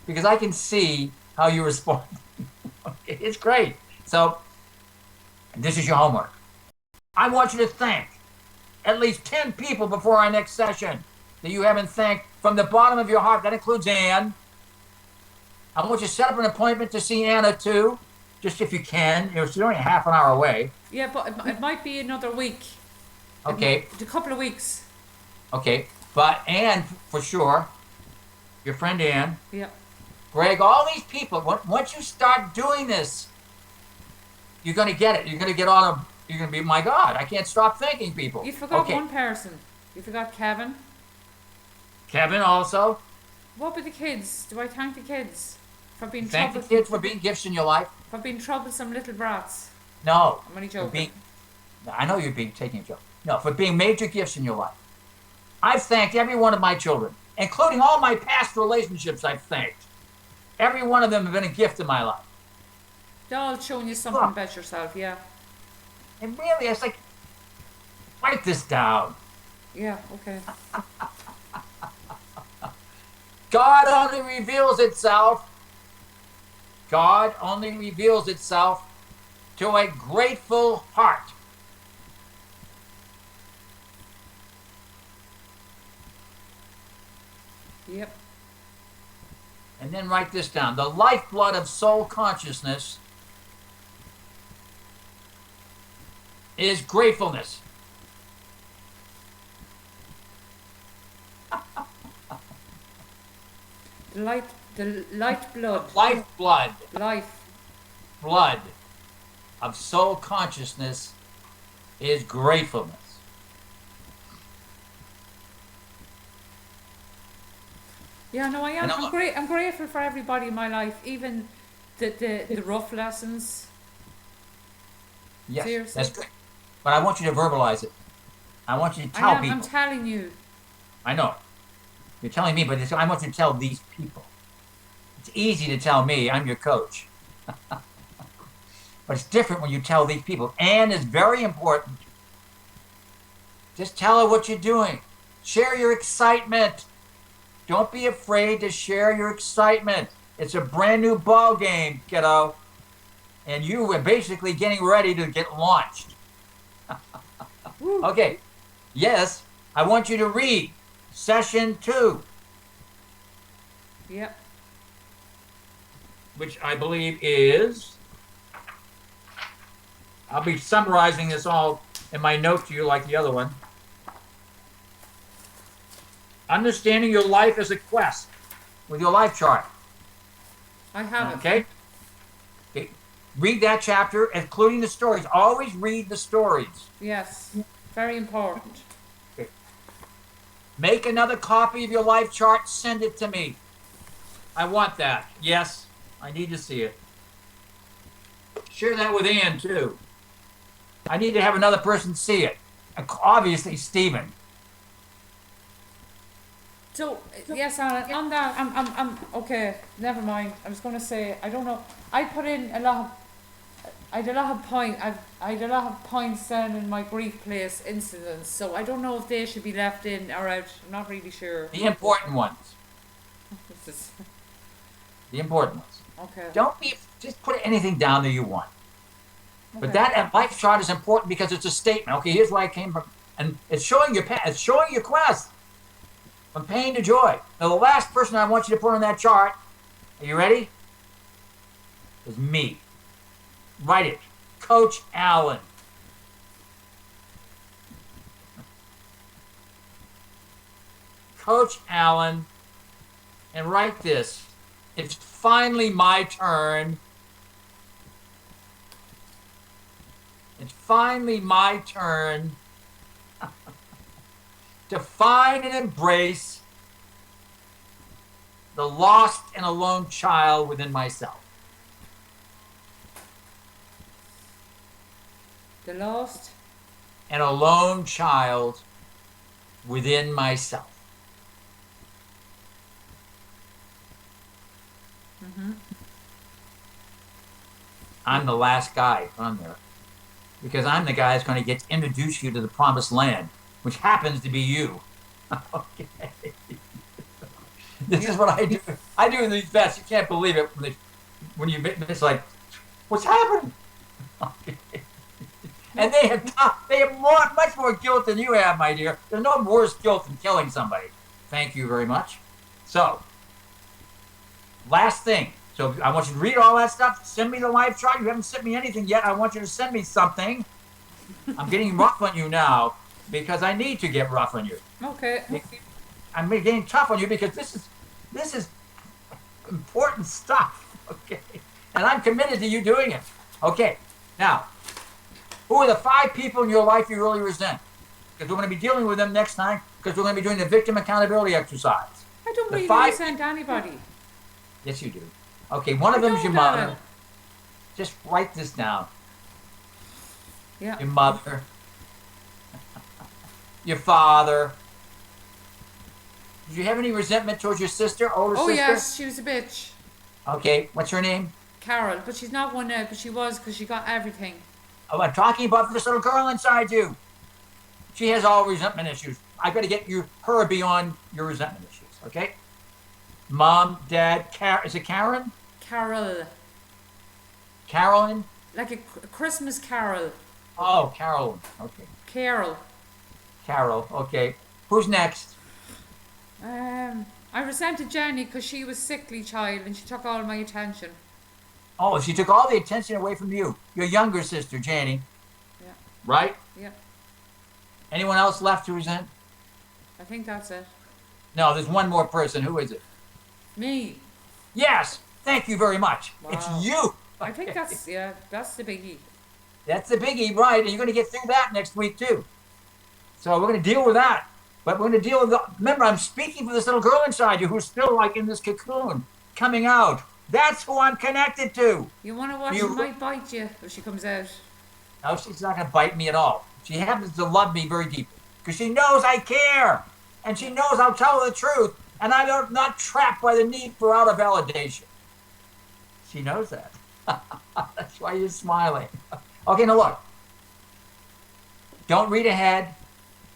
Because I can see how you respond. Okay, it's great. So, this is your homework. I want you to thank at least 10 people before our next session that you haven't thanked from the bottom of your heart. That includes Anne. I want you to set up an appointment to see Anna too, just if you can. She's only half an hour away. Yeah, but it might be another week. Okay. A couple of weeks. Okay, but Anne, for sure, your friend Anne, Yeah. Greg, all these people, once you start doing this, you're going to get it. You're going to get you're going to be, my God, I can't stop thanking people. You forgot Okay. one person. You forgot Kevin. Kevin also. What about the kids? Do I thank the kids for being Thank the kids for being gifts in your life. for being troublesome little brats? No. I'm only for joking. I know you're taking a joke. No, for being major gifts in your life. I've thanked every one of my children, including all my past relationships I've thanked. Every one of them have been a gift in my life. They're all showing you something about yourself, yeah. And really, it's like, write this down. Yeah, okay. God only reveals itself to a grateful heart. Yep. And then write this down. The lifeblood of soul consciousness is gratefulness. The light blood. Lifeblood. Life. Blood of soul consciousness is gratefulness. Yeah, no, I am. And I'm grateful for everybody in my life, even the rough lessons. Yes, Seriously. that's good. But I want you to verbalize it. I want you to tell people. I'm telling you. I know. You're telling me, but I want you to tell these people. It's easy to tell me. I'm your coach. But it's different when you tell these people. Anne is very important. Just tell her what you're doing. Share your excitement. Don't be afraid to share your excitement. It's a brand new ball game, kiddo. And you are basically getting ready to get launched. Okay. Yes, I want you to read session 2. Yep. Which I believe is, I'll be summarizing this all in my note to you like the other one. Understanding your life as a quest with your life chart. I have it. Okay? Read that chapter, including the stories. Always read the stories. Yes. Very important. Okay. Make another copy of your life chart. Send it to me. I want that. Yes, I need to see it. Share that with Ann, too. I need to have another person see it. Obviously, Stephen. So yes, Alan, on that, I'm okay. Never mind. I was going to say I don't know. I put in a lot. I had a lot of I had a lot of points down in my grief place incidents. So I don't know if they should be left in or out. I'm not really sure. The important ones. This is The important ones. okay. Don't be, just put anything down that you want. But Okay. that life chart is important because it's a statement. Okay, here's where I came from. And it's showing your path, it's showing your quest from pain to joy. Now, the last person I want you to put on that chart, are you ready? Is me. Write it. Coach Allen. Coach Allen. And write this. It's finally my turn. It's finally my turn to find and embrace the lost and alone child within myself. The lost. An alone child within myself. I'm the last guy on there because I'm the guy that's going to get to introduce you to the promised land, which happens to be you. Okay. This is what I do. I do these best. You can't believe it when you it's like, what's happening? Okay. And they have much more guilt than you have, my dear. There's no worse guilt than killing somebody. Thank you very much. So, last thing. So I want you to read all that stuff. Send me the life chart. You haven't sent me anything yet. I want you to send me something. I'm getting rough on you now because I need to get rough on you. Okay. I'm getting tough on you because this is important stuff. Okay, and I'm committed to you doing it. Okay, now, who are the 5 people in your life you really resent? Because we're going to be dealing with them next time. Because we're going to be doing the victim accountability exercise. I don't The really 5 resent anybody. Yes, you do. Okay, one of them is your mother. Just write this down. Yeah. Your mother. Your father. Did you have any resentment towards your sister, older Oh sister? yes, she was a bitch. Okay, what's her name? Carol, but she's not one now. But she was because she got everything. Oh, I'm talking about this little girl inside you. She has all resentment issues. I got to get her beyond your resentment issues. Okay. Mom, Dad, is it Karen? Carol, Carolyn? like a Christmas carol. Oh, Carolyn. Okay. Carol. Carol. Okay. Who's next? I resented Jenny because she was sickly child and she took all my attention. Oh, she took all the attention away from you. Your younger sister, Janie. Yeah. Right? Yeah. Anyone else left to resent? I think that's it. No, there's one more person. Who is it? Me. Yes. Thank you very much. Wow. It's you. I think that's that's the biggie. That's the biggie, right? And you're going to get through that next week, too. So we're going to deal with that. But we're going to deal with remember, I'm speaking for this little girl inside you who's still like in this cocoon, coming out. That's who I'm connected to. You want to watch? She might bite you if she comes out. No, she's not going to bite me at all. She happens to love me very deeply because she knows I care. And she knows I'll tell her the truth. And I'm not trapped by the need for outer validation. She knows that. That's why you're smiling. Okay, now look. Don't read ahead.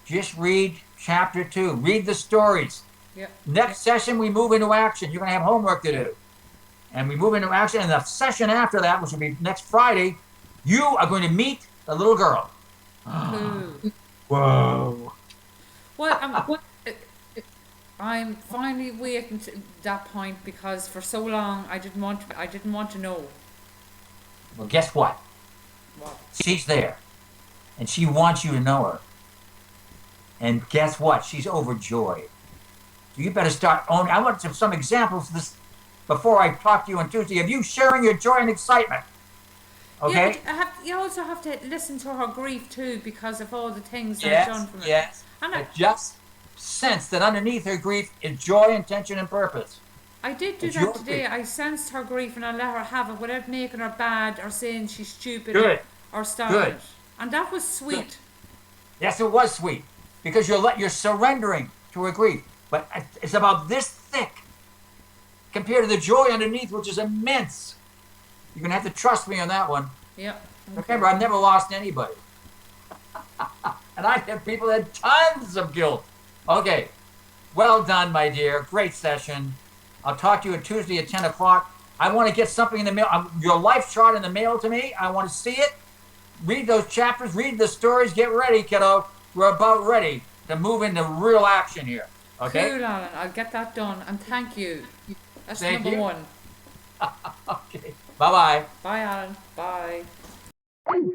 Just read chapter 2. Read the stories. Yep. Next session, we move into action. You're going to have homework to do. And we move into action. And the session after that, which will be next Friday, you are going to meet the little girl. Ooh. Whoa. Well, I'm finally waiting to that point because for so long I didn't want to know. Well, guess what? What? She's there. And she wants you to know her. And guess what? She's overjoyed. So you better start owning. I want some examples of this before I talk to you on Tuesday of you sharing your joy and excitement. Okay? Yeah, but you also have to listen to her grief too because of all the things that I've done from it. Yes. And But just sense that underneath her grief is joy, intention, and purpose. I did do It's that your today. grief. I sensed her grief and I let her have it without making her bad or saying she's stupid Good. or starving. Good. And that was sweet. Yes, it was sweet because you're surrendering to her grief. But it's about this thick compared to the joy underneath, which is immense. You're going to have to trust me on that one. Yeah. Remember, I've never lost anybody. And I've had people that had tons of guilt. Okay. Well done, my dear. Great session. I'll talk to you on Tuesday at 10 o'clock. I want to get something in the mail. Your life chart in the mail to me. I want to see it. Read those chapters. Read the stories. Get ready, kiddo. We're about ready to move into real action here. Okay? Cool, Alan. I'll get that done. And thank you. That's Thank number you. one. Okay. Bye-bye. Bye, Alan. Bye.